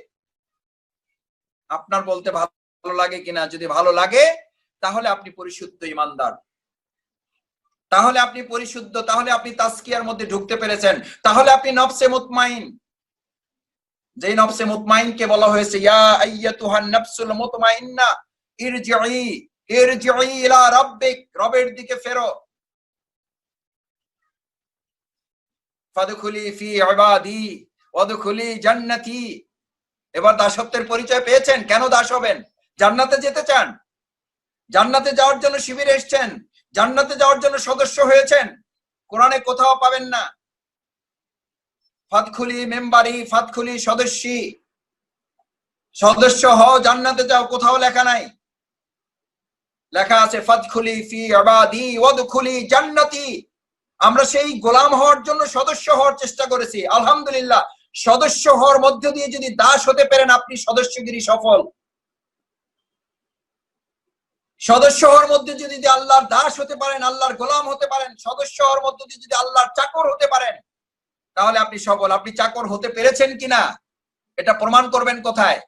আপনার বলতে ভালো লাগে কিনা? যদি ভালো লাগে তাহলে আপনি পরিশুদ্ধ ইমানদার, তাহলে আপনি পরিশুদ্ধ, তাহলে আপনি তাজকিয়ার মধ্যে ঢুকতে পেরেছেন, তাহলে আপনি নফসে মুতমাইন। যেই নফসে মুতমাইনকে বলা হয়েছে ইয়া আইয়াতুহান নাফসুল মুতমাইন্না ইরজিই ইরজিই ইলা রাব্বিক, রবের দিকে ফেরো। ফাদখুলি ফি ইবাদি ওয়াদখুলি জান্নাতি। এবার দাসত্বের পরিচয় পেয়েছেন। কেন দাস হবেন? জান্নাতে যেতে চান, জান্নাতে যাওয়ার জন্য শিবিরে এসেছেন, জান্নাতে যাওয়ার জন্য সদস্য হয়েছেন। কোরআনে কোথাও পাবেন না ফাদখুলি মেম্বারি, ফাদখুলি সদস্যী, সদস্য হও জান্নাতে যাও, কোথাও লেখা নাই। লেখা আছে ফাদখুলি ফি ইবাদি ওয়াদখুলি জান্নাতি। আমরা সেই গোলাম হওয়ার জন্য সদস্য হওয়ার চেষ্টা করেছি। আলহামদুলিল্লাহ, সদস্য হওয়ার মধ্য দিয়ে যদি দাস হতে পারেন আপনি সদস্যগিরি সফল। সদস্য হওয়ার মধ্যে যদি আল্লাহর দাস হতে পারেন, আল্লাহর গোলাম হতে পারেন, সদস্য হওয়ার মধ্যে দিয়ে যদি আল্লাহর চাকর হতে পারেন, তাহলে আপনি সফল। আপনি চাকর হতে পেরেছেন কিনা এটা প্রমাণ করবেন কোথায়?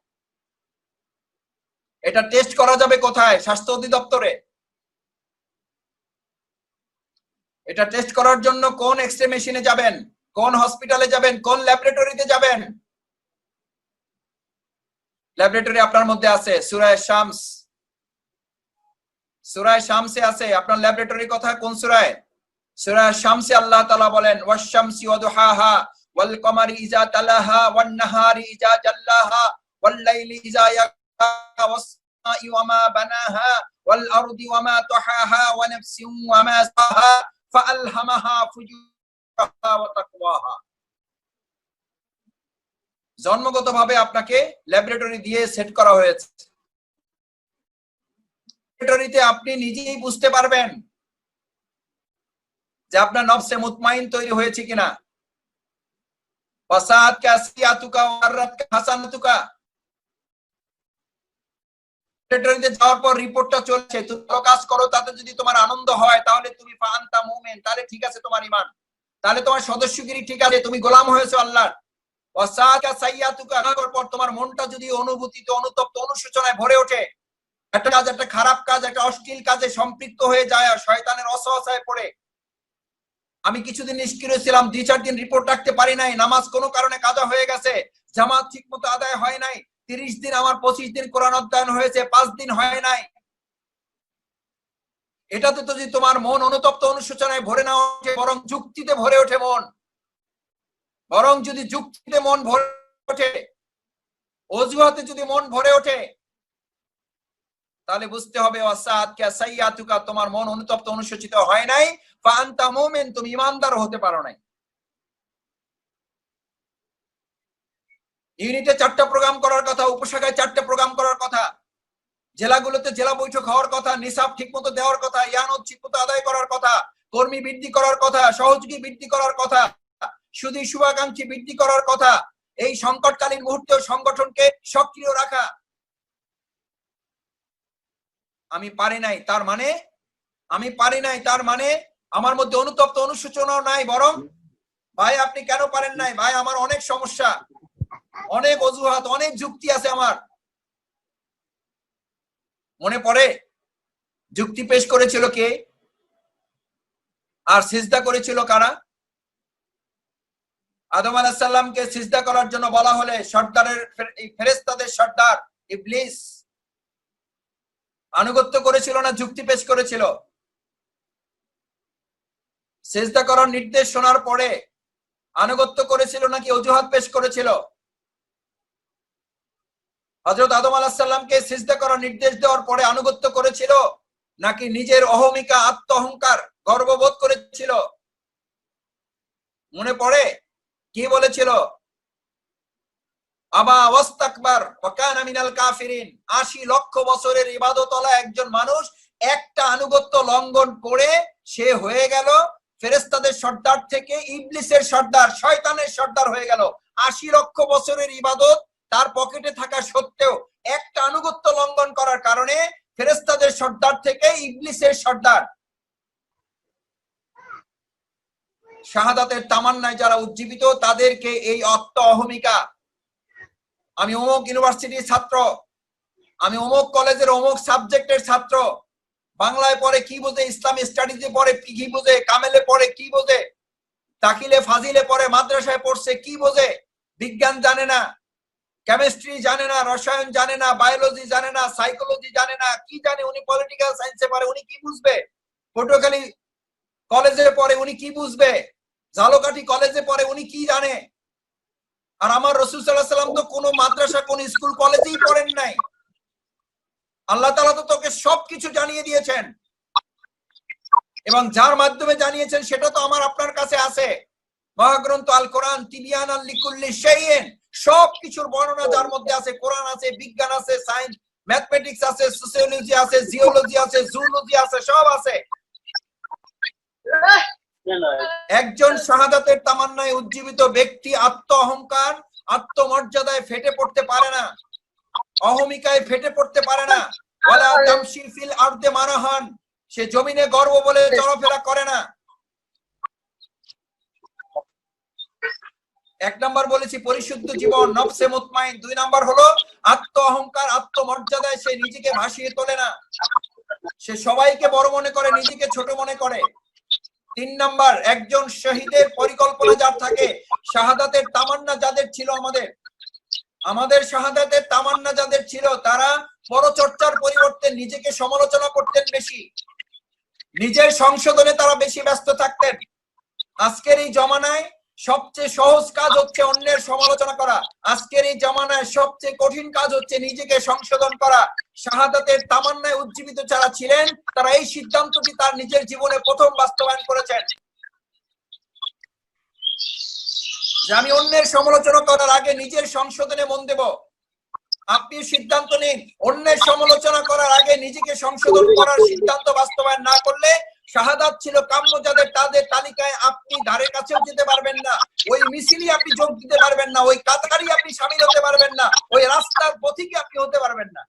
এটা টেস্ট করা যাবে কোথায়? স্বাস্থ্য অধিদপ্তরে। এটা টেস্ট করার জন্য কোন এক্সরে মেশিনে যাবেন, কোন হসপিটালে যাবেন, কোন ল্যাবরেটরিতে যাবেন? ল্যাবরেটরি আপনার মধ্যে আছে, সূরা শামস, সূরা শামসে আছে। আপনার ল্যাবরেটরি কথা কোন সূরায়? সূরা শামসে আল্লাহ তাআলা বলেন ওয়াশ-শামসি ওয়া দুহাহা ওয়াল কমারি ইযা তালাহা ওয়ান নাহারি ইযা জাল্লাহা ওয়াল লাইলি ইযা ইয়াগশা ওয়াস-সামাই ওয়া মা বানাহা ওয়াল আরদি ওয়া মা তাহাহা ওয়া নাফসিন ওয়া মা সাহা ফাআলহামাহা ফুজুরাহা ওয়া তাকওয়াহা। জন্মগতভাবে আপনাকে ল্যাবরেটরি দিয়ে সেট করা হয়েছে। ল্যাবরেটরিতে আপনি নিজেই বুঝতে পারবেন যে আপনার নফসে মুতমাইন তৈরি হয়েছে কিনা। ফাসাদ কাসিয়াতুকা ওয়ারাতকা হাসানাতুকা। ল্যাবরেটরিতে যাওয়ার পর রিপোর্টটা চলছে, তুমি ভালো কাজ করো, তাতে যদি তোমার আনন্দ হয় তাহলে তুমি ফাআনতা মুমিন, তাহলে ঠিক আছে তোমার ঈমান, তাহলে তোমার সদস্যগিরি ঠিক আছে, তুমি গোলাম হয়েছো আল্লাহর। ওয়াসাদ কাসাইয়াতুকা, করার পর তোমার মনটা যদি অনুভূতিতে, অনুতপ্ত, অনুশোচনায় ভরে ওঠে, একটা কাজ, একটা খারাপ কাজ, একটা অশ্লীল কাজে সম্পৃক্ত হয়ে যায়, শয়তানের ওয়াসওয়াসায় পড়ে। আমি কিছুদিন নিষ্ক্রিয় ছিলাম, 2-4 দিন রিপোর্ট রাখতে পারি নাই, নামাজ কোনো কারণে কাজা হয়ে গেছে, জামাত ঠিক মতো আদায় হয় নাই, 30 দিন আমার 25 দিন কোরআন অধ্যয়ন হয়েছে, 5 দিন হয় নাই। এটাতে তো যদি তোমার মন অনুতপ্ত অনুশোচনায় ভরে না ওঠে, বরং যুক্তিতে ভরে ওঠে মন, বরং যদি যুক্তিতে মন ভরে ওঠে, অজুহাতে যদি মন ভরে ওঠে, তাহলে বুঝতে হবে ওয়াসাদ কাসাইয়াতুকা, তোমার মন অনুতপ্ত অনুশোচিত হয় নাই, ফাআনতা মুমিন, তুমি ঈমানদার হতে পারো নাই। ইউনিটে 4টা প্রোগ্রাম করার কথা, উপশাখায় 4টা প্রোগ্রাম করার কথা, জেলাগুলোতে জেলা বৈঠক হওয়ার কথা, নিসাব ঠিকমতো দেওয়ার কথা, ইয়ানত ঠিকমতো আদায় করার কথা, কর্মী বৃদ্ধি করার কথা, সহযোগী বৃদ্ধি করার কথা, শুধু শুভাকাঙ্ক্ষী বৃদ্ধি করার কথা, এই সংকটকালীন মুহূর্তেও সংগঠনকে সক্রিয় রাখা। আমি পারি নাই তার মানে, আমি পারি নাই তার মানে আমার মধ্যে অনুতপ্ত অনুশোচনাও নাই, বরং ভাই আপনি কেন পারেন নাই? ভাই আমার অনেক সমস্যা, অনেক অজুহাত, অনেক যুক্তি আছে আমার। মনে পড়ে যুক্তি পেশ করেছিল কে আর সিজদা করেছিল কারা? আদম আলাইহিস সালামকে সিজদা করার জন্য বলা হলে সর্দারের, ফেরেশতাদের সর্দার ইবলিস আনুগত্য করেছিল না যুক্তি পেশ করেছিল? সিজদা করার নির্দেশ শোনার পরে আনুগত্য করেছিল নাকি অজুহাত পেশ করেছিল? হযরত আদম আলাইহিস সালামকে সিজদা করার নির্দেশ দেওয়ার পরে আনুগত্য করেছিল নাকি নিজের অহমিকা, আত্ম অহংকার, গর্ববোধ করেছিল? মনে পড়ে কি বলেছিল? আবা ওয়াস্তাকবার ওয়া কানা মিনাল কাফিরিন। 80 লক্ষ বছরের ইবাদতওয়ালা একজন মানুষ একটা আনুগত্য লঙ্ঘন করে সে হয়ে গেল ফেরেশতাদের সর্দার থেকে ইবলিসের সর্দার, শয়তানের সর্দার হয়ে গেল। 80 লক্ষ বছরের ইবাদত তার পকেটে থাকা সত্ত্বেও একটা আনুগত্য লঙ্ঘন করার কারণে ফেরেশতাদের সর্দার থেকে ইবলিসের সর্দার। শাহাদাতের তামান্নায় যারা উজ্জীবিত তাদেরকে এই আত্ম অহমিকা, আমি অমুক ইউনিভার্সিটির ছাত্র, আমি অমুক কলেজের অমুক সাবজেক্টের ছাত্র, বাংলায় পড়ে কি বোঝে, ইসলামী স্টাডিজে পড়ে কি বোঝে, কামেলে পড়ে কি বোঝে, তাকিলে ফাজিলে পড়ে, মাদ্রাসায় পড়ছে কি বোঝে, বিজ্ঞান জানে না, কেমিস্ট্রি জানে না, রসায়ন জানে না, বায়োলজি জানে না, সাইকোলজি জানে না, কি জানে? উনি পলিটিক্যাল সায়েন্সে পড়ে, উনি কি বুঝবে? পটুয়াখালী কলেজে পড়ে, উনি কি বুঝবে? ঝালকাঠি কলেজে পড়ে, উনি কি জানে? আর আমার রাসূল সাল্লাল্লাহু আলাইহি সাল্লাম তো কোনো মাদ্রাসা, কোন স্কুল কলেজেই পড়েন নাই। আল্লাহ তাআলা তো তোকে সবকিছু জানিয়ে দিয়েছেন এবং যার মাধ্যমে জানিয়েছেন সেটা তো আমার আপনার কাছে আছে। মহাগ্রন্থ আল কোরআন তিবিয়ানাল লিকুল্লি শাইইন, সবকিছুর বর্ণনা যার মধ্যে আছে, কোরআন আছে, বিজ্ঞান আছে, সায়েন্স, ম্যাথমেটিক্স আছে, সোসিওলজি আছে, জিওলজি আছে, জুলজি আছে, সব আছে। একজন শাহাদাতের তামান্নায় উজ্জীবিত ব্যক্তি আত্ম অহংকার, আত্মমর্যাদায় ফেটে পড়তে পারে না, অহমিকায় ফেটে পড়তে পারে না। ওয়ালা তামশি ফিল আরদে মারাহান, সে জমিনে গর্ব বলে চলাফেরা করে না। এক নাম্বার বলেছি পরিশুদ্ধ জীবন, নফসে মুতমাইন। 2 নাম্বার হলো আত্ম অহংকার, আত্মমর্যাদায় সে নিজেকে ভাসিয়ে তোলে না, সে সবাইকে বড় মনে করে, নিজেকে ছোট মনে করে। 3 নাম্বার, একজন শহীদের পরিকল্পনা যার থাকে, শাহাদাতের তামান্না যাদের ছিল, আমাদের শাহাদাতের তামান্না যাদের ছিল, তারা পরচর্চার পরিবর্তে নিজেকে সমালোচনা করতেন বেশি, নিজের সংশোধনে তারা বেশি ব্যস্ত থাকতেন। আজকের এই জমানায় সবচেয়ে সহজ কাজ হচ্ছে অন্যের সমালোচনা করা, আজকের এই জমানায় সবচেয়ে কঠিন কাজ হচ্ছে নিজেকে সংশোধন করা। শাহাদাতের তামান্নায় উজ্জীবিত যারা ছিলেন, তারা এই সিদ্ধান্তটি তার নিজের জীবনে প্রথম বাস্তবায়ন করেছেন, যে আমি অন্যের সমালোচনা করার আগে নিজের সংশোধনে মন দেব। আপনি সিদ্ধান্ত নিন, অন্যের সমালোচনা করার আগে নিজেকে সংশোধন করার সিদ্ধান্ত বাস্তবায়ন না করলে শাহাদাত ছিল কাম্য যাদের, তাদের তালিকায় আপনি ধারে কাছেও যেতে পারবেন না, ওই মিছিলই আপনি যোগ দিতে পারবেন না, ওই কাতারই আপনি শামিল হতে পারবেন না, ওই রাস্তার পথিকে আপনি হতে পারবেন না।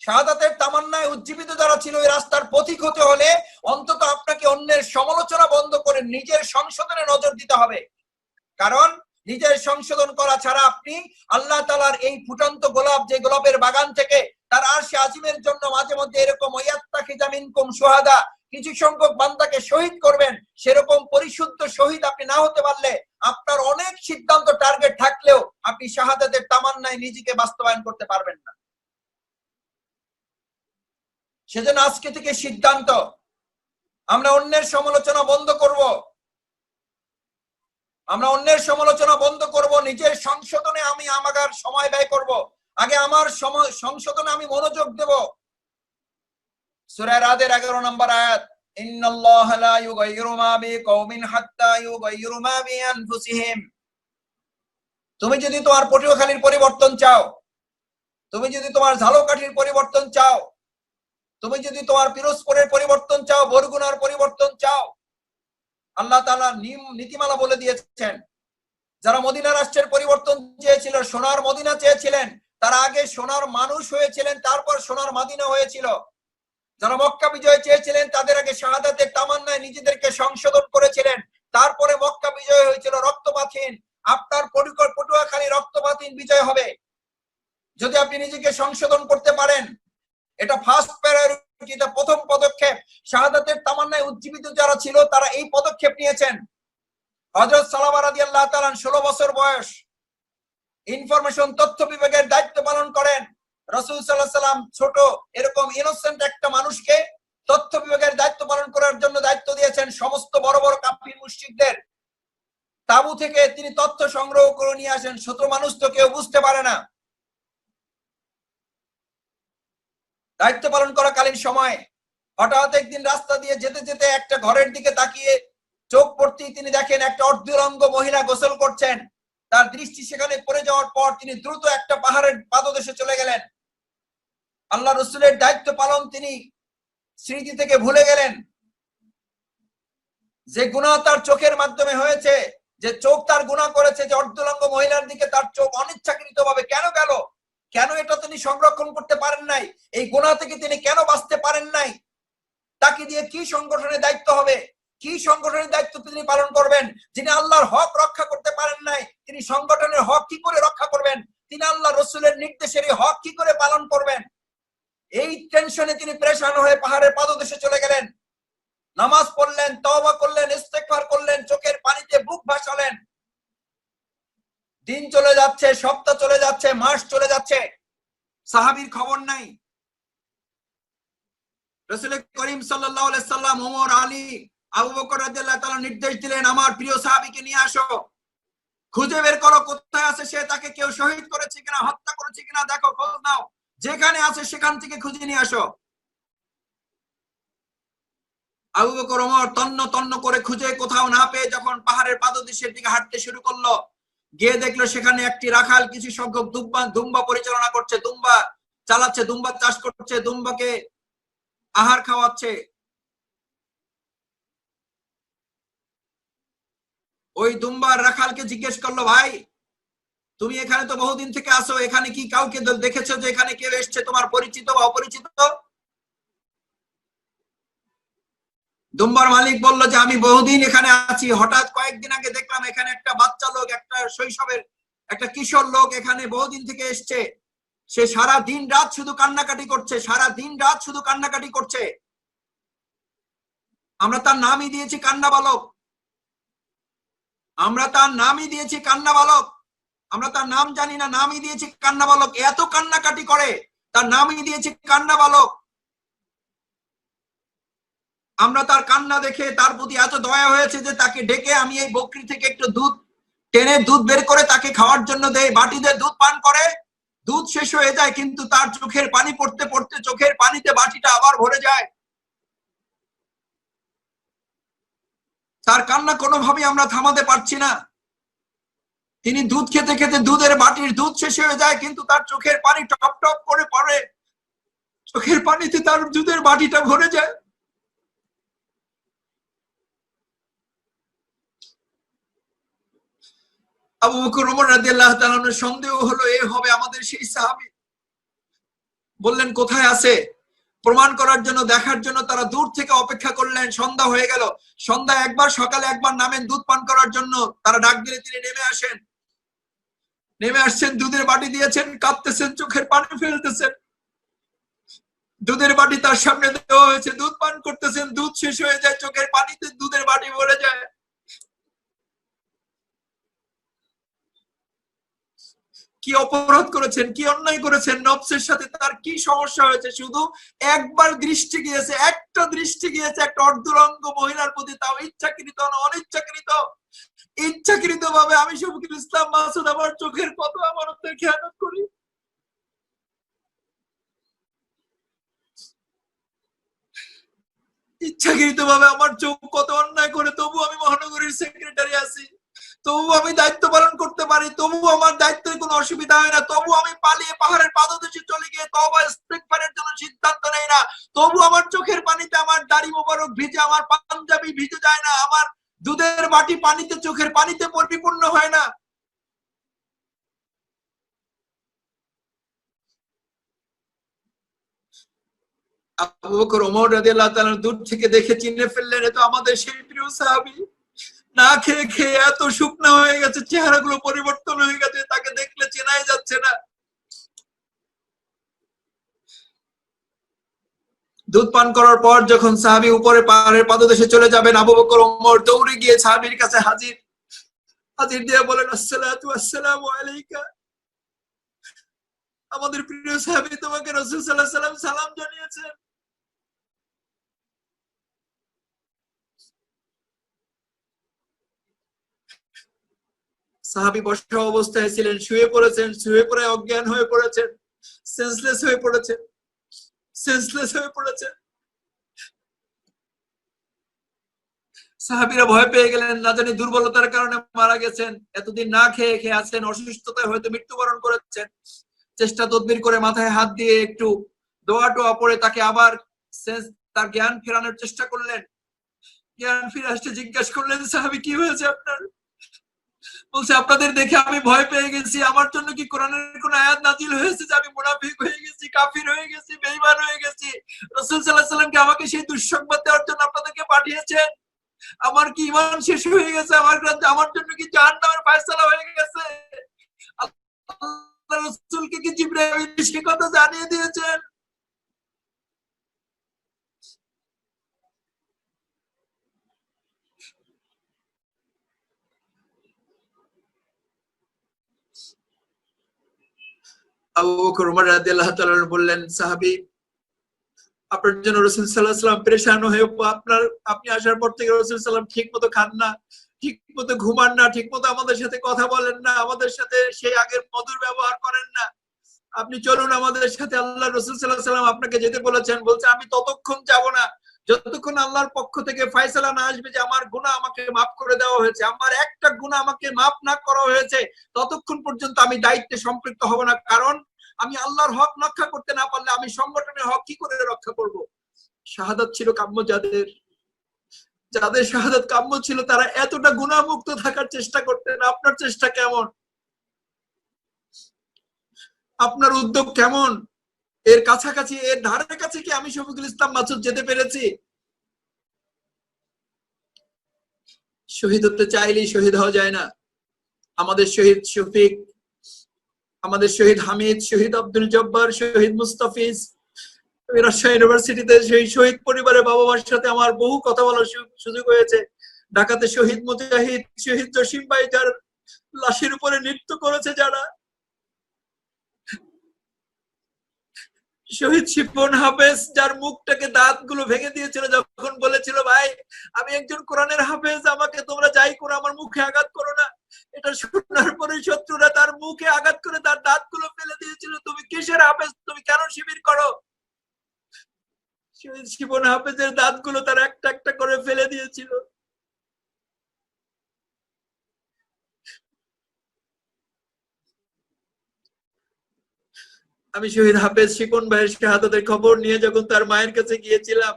শাহাদাতের তামান্নায় উজ্জীবিত যারা ছিল, ওই রাস্তার পথিক হতে হলে অন্তত আপনাকে অন্যের সমালোচনা বন্ধ করে নিজের সংশোধনে নজর দিতে হবে। কারণ নিজের সংশোধন করা ছাড়া আপনি আল্লাহ তাআলার এই ফুটন্ত গোলাপ, যে গোলাপের বাগান থেকে তার আরশে আজিমের জন্য মাঝে মধ্যে এরকম ওয়াত্তাখিযা মিনকুম শুহাদা, কিছু সংখ্যক বান্দাকে শহীদ করবেন, সেরকম পরিশুদ্ধ শহীদ আপনি না হতে পারলে, আপনার অনেক সিদ্ধান্ত টার্গেট থাকলেও আপনি শাহাদাতের তামান্নায় নিজেকে বাস্তবায়ন করতে পারবেন না। সেজন্য আজকে থেকে সিদ্ধান্ত, আমরা অন্যের সমালোচনা বন্ধ করব, আমরা অন্যের সমালোচনা বন্ধ করব, নিজের সংশোধনে আমি আমার সময় ব্যয় করব, আগে আমার সংশোধনে আমি মনোযোগ দেব। সূরা রাদের 11 নম্বর আয়াত, ইন্নাল্লাহা লা ইউগাইয়িরু মা বিকওমিন হাত্তা ইউগাইয়িরু মা বিআনফুসিহিম। তুমি যদি তোমার পটুয়াখালীর পরিবর্তন চাও, তুমি যদি তোমার ঝালকাঠির পরিবর্তন চাও, তুমি যদি তোমার পিরোজপুরের পরিবর্তন চাও, বরগুনার পরিবর্তন চাও, আল্লাহ তাআলা নীতিমালা বলে দিয়েছেন। যারা মদিনা রাষ্ট্রের পরিবর্তন চেয়েছিল, সোনার মদিনা চেয়েছিলেন, তারা আগে সোনার মানুষ হয়েছিলেন, তারপর সোনার মদিনা হয়েছিল। যারা মক্কা বিজয় চেয়েছিলেন, তাদের আগে শাহাদাতের তামান্নায় নিজেদেরকে সংশোধন করেছিলেন, তারপরে মক্কা বিজয় হয়েছিল রক্তপাতহীন। আপনার পটুয়াখালী রক্তপাতহীন বিজয় হবে যদি আপনি নিজেকে সংশোধন করতে পারেন। এটা ফার্স্ট প্রায়োরিটি, এটা প্রথম পদক্ষেপ। শাহাদাতের তামান্নায় উজ্জীবিত যারা ছিল, তারা এই পদক্ষেপ নিয়েছেন। হযরত সালামা রাদিয়াল্লাহু তাআলা 16 বছর বয়স, ইনফরমেশন তথ্য বিভাগের দায়িত্ব পালন করেন। রাসূল সাল্লাল্লাহু আলাইহি সাল্লাম ছোট এরকম ইনোসেন্ট একটা মানুষকে তথ্য বিভাগের দায়িত্ব পালন করার জন্য দায়িত্ব দিয়েছেন। সমস্ত বড় বড় কাফির মুশরিকদের তাবু থেকে তিনি তথ্য সংগ্রহ করে নিয়ে আসেন। ছোট মানুষ তো কেউ বুঝতে পারে না। দায়িত্ব পালন করাকালীন সময় হঠাৎ একদিন রাস্তা দিয়ে যেতে যেতে একটা ঘরের দিকে তাকিয়ে চোখ পড়তেই তিনি দেখেন একটা অর্ধুলঙ্গ মহিলা গোসল করছেন। তার দৃষ্টি সেখানে পড়ে যাওয়ার পর তিনি দ্রুত একটা পাহাড়ের পাদদেশে চলে গেলেন। আল্লাহ রাসূলের দায়িত্ব পালন তিনি স্মৃতি থেকে ভুলে গেলেন। যে গুনাহ তার চোখের মাধ্যমে হয়েছে, যে চোখ তার গুনাহ করেছে, যে অর্ধুলঙ্গ মহিলার দিকে তার চোখ অনিচ্ছাকৃতভাবে কেন গেল, কেন এটা তিনি সংরক্ষণ করতে পারেন নাই, এই গুনাহ থেকে তিনি কেন বাঁচতে পারেন নাই, তাকে দিয়ে কি সংগঠনের দায়িত্ব হবে, কি সংগঠনের দায়িত্ব তিনি পালন করবেন? যিনি আল্লাহর হক রক্ষা করতে পারেন নাই, তিনি সংগঠনের হক কি করে রক্ষা করবেন? তিনি আল্লাহ রাসূলের নির্দেশের হক কি করে পালন করবেন? এই টেনশনে তিনি পেরেশান হয়ে পাহাড়ের পাদদেশে চলে গেলেন। নামাজ পড়লেন, তওবা করলেন, ইস্তেগফার করলেন, চোখের পানিতে বুক ভাসালেন। দিন চলে যাচ্ছে, সপ্তাহ চলে যাচ্ছে, মাস চলে যাচ্ছে, সাহাবীর খবর নাই। রাসূল করিম সাল্লাল্লাহু আলাইহি সাল্লাম, ওমর, আলী, আবু বকর রাদিয়াল্লাহু তাআলা নির্দেশ দিলেন, আমার প্রিয় সাহাবীকে নিয়ে আসো, খুঁজে বের করো কোথায় আছে সে, তাকে কেউ শহীদ করেছে কিনা, হত্যা করেছে কিনা দেখো, খোঁজ নাও, যেখানে আছে সেখান থেকে খুঁজে নিয়ে আসো। আবু বকর, ওমর তন্ন তন্ন করে খুঁজে কোথাও না পেয়ে যখন পাহাড়ের পাদদেশের দিকে হাঁটতে শুরু করলো, গিয়ে দেখলো সেখানে একটি রাখাল কিছু সংখ্যক দুম্বা পরিচালনা করছে, দুম্বা চালাচ্ছে, দুম্বা চাষ করছে, দুম্বাকে আহার খাওয়াচ্ছে। ওই দুম্বার রাখালকে জিজ্ঞেস করলো, ভাই তুমি এখানে তো বহুদিন থেকে আসো, এখানে কি কাউকে দেখেছো যে এখানে কেউ এসছে তোমার পরিচিত বা অপরিচিত? দুম্বার মালিক বলল যে আমি বহুদিন এখানে আছি, হঠাৎ কয়েকদিন আগে দেখলাম এখানে একটা বাচ্চা লোক, একটা শৈশবের একটা কিশোর লোক এখানে বহুদিন থেকে এসছে। সে সারা দিন রাত শুধু কান্নাকাটি করছে, সারা দিন রাত শুধু কান্নাকাটি করছে। আমরা তার নামই দিয়েছি কান্না বালক, আমরা তার নামই দিয়েছি কান্না বালক। আমরা তার নাম জানি না, নামই দিয়েছি কান্না বালক। এত কান্নাকাটি করে, তার নামই দিয়েছি কান্না বালক। আমরা তার কান্না দেখে তার প্রতি এত দয়া হয়েছে যে তাকে ডেকে আমি এই বকরি থেকে একটু দুধ টেনে দুধ বের করে তাকে খাওয়ার জন্য দেই। বাটিতে দুধ পান করে, দুধ শেষ হয়ে যায়, কিন্তু তার চোখের পানি পড়তে পড়তে চোখের পানিতে বাটিটা আবার ভরে যায়। তার কান্না কোনোভাবেই আমরা থামাতে পারছি না। তিনি দুধ খেতে খেতে দুধের বাটির দুধ শেষ হয়ে যায়, কিন্তু তার চোখের পানি টপ টপ করে পড়ে, চোখের পানিতে তার দুধের বাটিটা ভরে যায়। আবু বকর ওমর রাদিয়াল্লাহু তাআলা আনহু সন্দেহ হলো এ হবে আমাদের সেই সাহাবী। বললেন কোথায় আছে, প্রমাণ করার জন্য, দেখার জন্য তারা দূর থেকে অপেক্ষা করলেন। সন্ধ্যা হয়ে গেল, সন্ধ্যা একবার সকালে একবার নামেন দুধ পান করার জন্য। তারা ডাক দিলে তিনি নেমে আসেন, নেমে আসছেন, দুধের বাটি দিয়েছেন, কাঁদতেছেন, চোখের পানি ফেলতেছেন। দুধের বাটি তার সামনে দেওয়া হয়েছে, দুধ পান করতেছেন, দুধ শেষ হয়ে যায়, চোখের পানিতে দুধের বাটি ভরে যায়। কি অপরাধ করেছেন, কি অন্যায় করেছেন, নফসের সাথে তার কি সমস্যা হয়েছে? শুধু একবার দৃষ্টি গিয়েছে, একটা দৃষ্টি গিয়েছে একটা অর্ধরঙ্গ মহিলার প্রতি, তাও ইচ্ছাকৃত না, অনিচ্ছাকৃত। ইচ্ছাকৃত ভাবে আমি শফিকুল ইসলাম মাসুদ আমার চোখের কত আমানতের খেয়ানত করি। ইচ্ছাকৃত ভাবে আমার চোখ কত অন্যায় করে, তবু আমি মহানগরীর সেক্রেটারি আছি, তবু আমি দায়িত্ব পালন করতে পারি, তবু আমার দায়িত্বের কোনো অসুবিধা হয় না, তবু আমি পালিয়ে পাহাড়ের পাদদেশে চলে গিয়ে তওবা ইস্তেগফারের জন্য সিদ্ধান্ত নেই না, তবু আমার চোখের পানিতে আমার দাড়ি মোবারক ভিজে, আমার পাঞ্জাবি ভিজে যায় না, আমার দুধের বাটি পানিতে, চোখের পানিতে পরিপূর্ণ হয় না। আবু বকর ওমর রাদিয়াল্লাহু তাআলা দূর থেকে দেখে চিনে ফেললেন, এ তো আমাদের সেই প্রিয় সাহাবী। না খেয়ে খেয়ে এত শুকনো হয়ে গেছে, চেহারাগুলো পরিবর্তন হয়ে গেছে, তাকে দেখলে চেনাই যাচ্ছে না। দুধ পান করার পর যখন সাহাবী উপরে পাহাড়ের পাদদেশে চলে যাবেন, আবু বকর ওমর দৌড়ে গিয়ে সাহাবীর কাছে হাজির, হাজির দিয়ে বলেন, আসসালাতু ওয়াসসালামু আলাইকা। আমাদের প্রিয় সাহাবী তোমাকে রাসূল সাল্লাল্লাহু আলাইহি ওয়াসাল্লাম সালাম জানিয়েছেন। সাহাবী বসা অবস্থায় ছিলেন, শুয়ে পড়েছেন, শুয়ে পড়ে অজ্ঞান হয়ে পড়েছেন, সেন্সলেস হয়ে পড়েছেন, সেন্সলেস হয়ে পড়েছেন। সাহাবীরা ভয় পেয়ে গেলেন, না জানি দুর্বলতার কারণে মারা গেছেন, এতদিন না খেয়ে খেয়ে আছেন, অসুস্থতায় হয়তো মৃত্যুবরণ করেছেন। চেষ্টা তদবির করে মাথায় হাত দিয়ে একটু দোয়া টোয়া পড়ে তাকে আবার তার জ্ঞান ফেরানোর চেষ্টা করলেন। জ্ঞান ফিরে আসতে জিজ্ঞাসা করলেন, সাহাবী কি হয়েছে আপনার? বলছে, আপনাদের দেখে আমি ভয় পেয়ে গেছি, আমার জন্য কি কোরআনের কোন আয়াত নাজিল হয়েছে যে আমি মুনাফিক হয়ে গেছি, কাফির হয়ে গেছি, বেঈমান হয়ে গেছি? রাসূল সাল্লাল্লাহু আলাইহি ওয়াসাল্লাম কি আমাকে সেই দুঃসংবাদ দেওয়ার জন্য আপনাদেরকে পাঠিয়েছেন? আমার কি ঈমান শেষ হয়ে গেছে? আমার জন্য কি জাহান্নামের ফয়সালা হয়ে গেছে? আল্লাহর রাসূলকে কি জিবরাইল সে কথা জানিয়ে দিয়েছেন? আবু বকর ওমর রাদিয়াল্লাহু তাআলা বললেন, সাহাবী আপনার জন্য রাসূল সাল্লাল্লাহু আলাইহি ওয়াসাল্লাম পেরেশান হয়ে, আপনি আসার পর থেকে রাসূল সাল্লাল্লাহু আলাইহি ওয়াসাল্লাম ঠিকমতো খান না, ঠিকমতো ঘুমান না, ঠিকমতো আমাদের সাথে কথা বলেন না, আমাদের সাথে সেই আগের মধুর ব্যবহার করেন না। আপনি চলুন আমাদের সাথে, আল্লাহ রাসূল সাল্লাল্লাহু আলাইহি ওয়াসাল্লাম আপনাকে যেতে বলেছেন। বলছে, আমি ততক্ষণ যাব না যতক্ষণ আল্লাহর পক্ষ থেকে ফয়সালা না আসবে যে আমার গুনাহ আমাকে মাফ করে দেওয়া হয়েছে, আমার একটা গুনাহ আমাকে মাফ না করা হয়েছে, ততক্ষণ পর্যন্ত আমি দায়িত্বে সম্পৃক্ত হব না। কারণ আমি আল্লাহর হক রক্ষা করতে না পারলে আমি সংগঠনের হক কি করে রক্ষা করব? শাহাদাত ছিল কাম্য যাদের, যাদের শাহাদাত কাম্য ছিল তারা এতটা গুনাহমুক্ত থাকার চেষ্টা করতেন। আপনার চেষ্টা কেমন? আপনার উদ্যোগ কেমন? এর কাছাকাছি, এর ধারে কাছে কি আমি শফিকুল ইসলাম মাসুদ যেতে পেরেছি? শহীদ হতে চাইলেই শহীদ হওয়া যায় না। আমাদের শহীদ শফিক, আমাদের শহীদ হামিদ, শহীদ আব্দুল জব্বার, শহীদ মুস্তাফিজ, রাজশাহী ইউনিভার্সিটিতে সেই শহীদ পরিবারের বাবা মার সাথে আমার বহু কথা বলার সুযোগ হয়েছে। ঢাকাতে শহীদ মুজাহিদ, শহীদ জসিম ভাই যার লাশের উপরে নৃত্য করেছে, যারা শহীদ শিপন হাফেজ যার মুখটাকে দাঁতগুলো ভেঙে দিয়েছিল যখন বলেছিল ভাই আমি একজন কোরআনের হাফেজ, আমাকে তোমরা যাই করো আমার মুখে আঘাত করো না। এটা শোনার পরে শত্রুরা তার মুখে আঘাত করে তার দাঁতগুলো ফেলে দিয়েছিল। তুমি কিসের হাফেজ? তুমি কেন শিবির করো? শহীদ শিপন হাফেজের দাঁতগুলো তার একটা একটা করে ফেলে দিয়েছিল। আমি শহীদ হাফেজ শিপন ভাইয়ের শাহাদাতের খবর নিয়ে যখন তার মায়ের কাছে গিয়েছিলাম,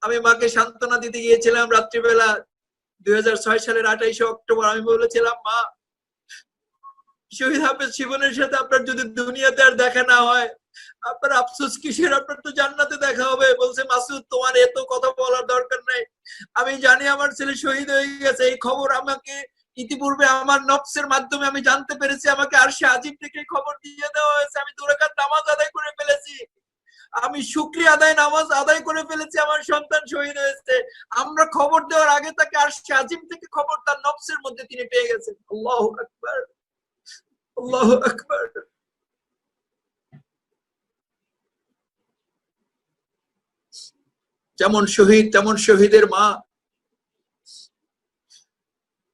আমি মাকে সান্ত্বনা দিতে গিয়েছিলাম রাত্রিবেলা 2006 সালের 28 অক্টোবর। আমি বলেছিলাম মা, শহীদ হাফেজ শিপনের সাথে আপনার যদি দুনিয়াতে আর দেখা না হয় আপনার আফসোস কিসের? আপনার তো জান্নাতে দেখা হবে। বলছে মাসুদ তোমার এত কথা বলার দরকার নাই, আমি জানি আমার ছেলে শহীদ হয়ে গেছে। এই খবর আমাকে ইতিপূর্বে আমার নফসের মাধ্যমে আমি জানতে পেরেছি, আমাকে আরশে আজিম থেকে খবর দিয়ে দেওয়া হয়েছে। আমি 2 রাকাত নামাজ আদায় করে ফেলেছি, আমি শুকরিয়া আদায় নামাজ আদায় করে ফেলেছি, আমার সন্তান শহীদ হয়েছে। আমরা খবর দেওয়ার আগে তাকে আরশে আজিম থেকে খবর তার নফসের মধ্যে তিনি পেয়ে গেছেন। আল্লাহু আকবার, আল্লাহু আকবার। যেমন শহীদ তেমন শহীদের মা।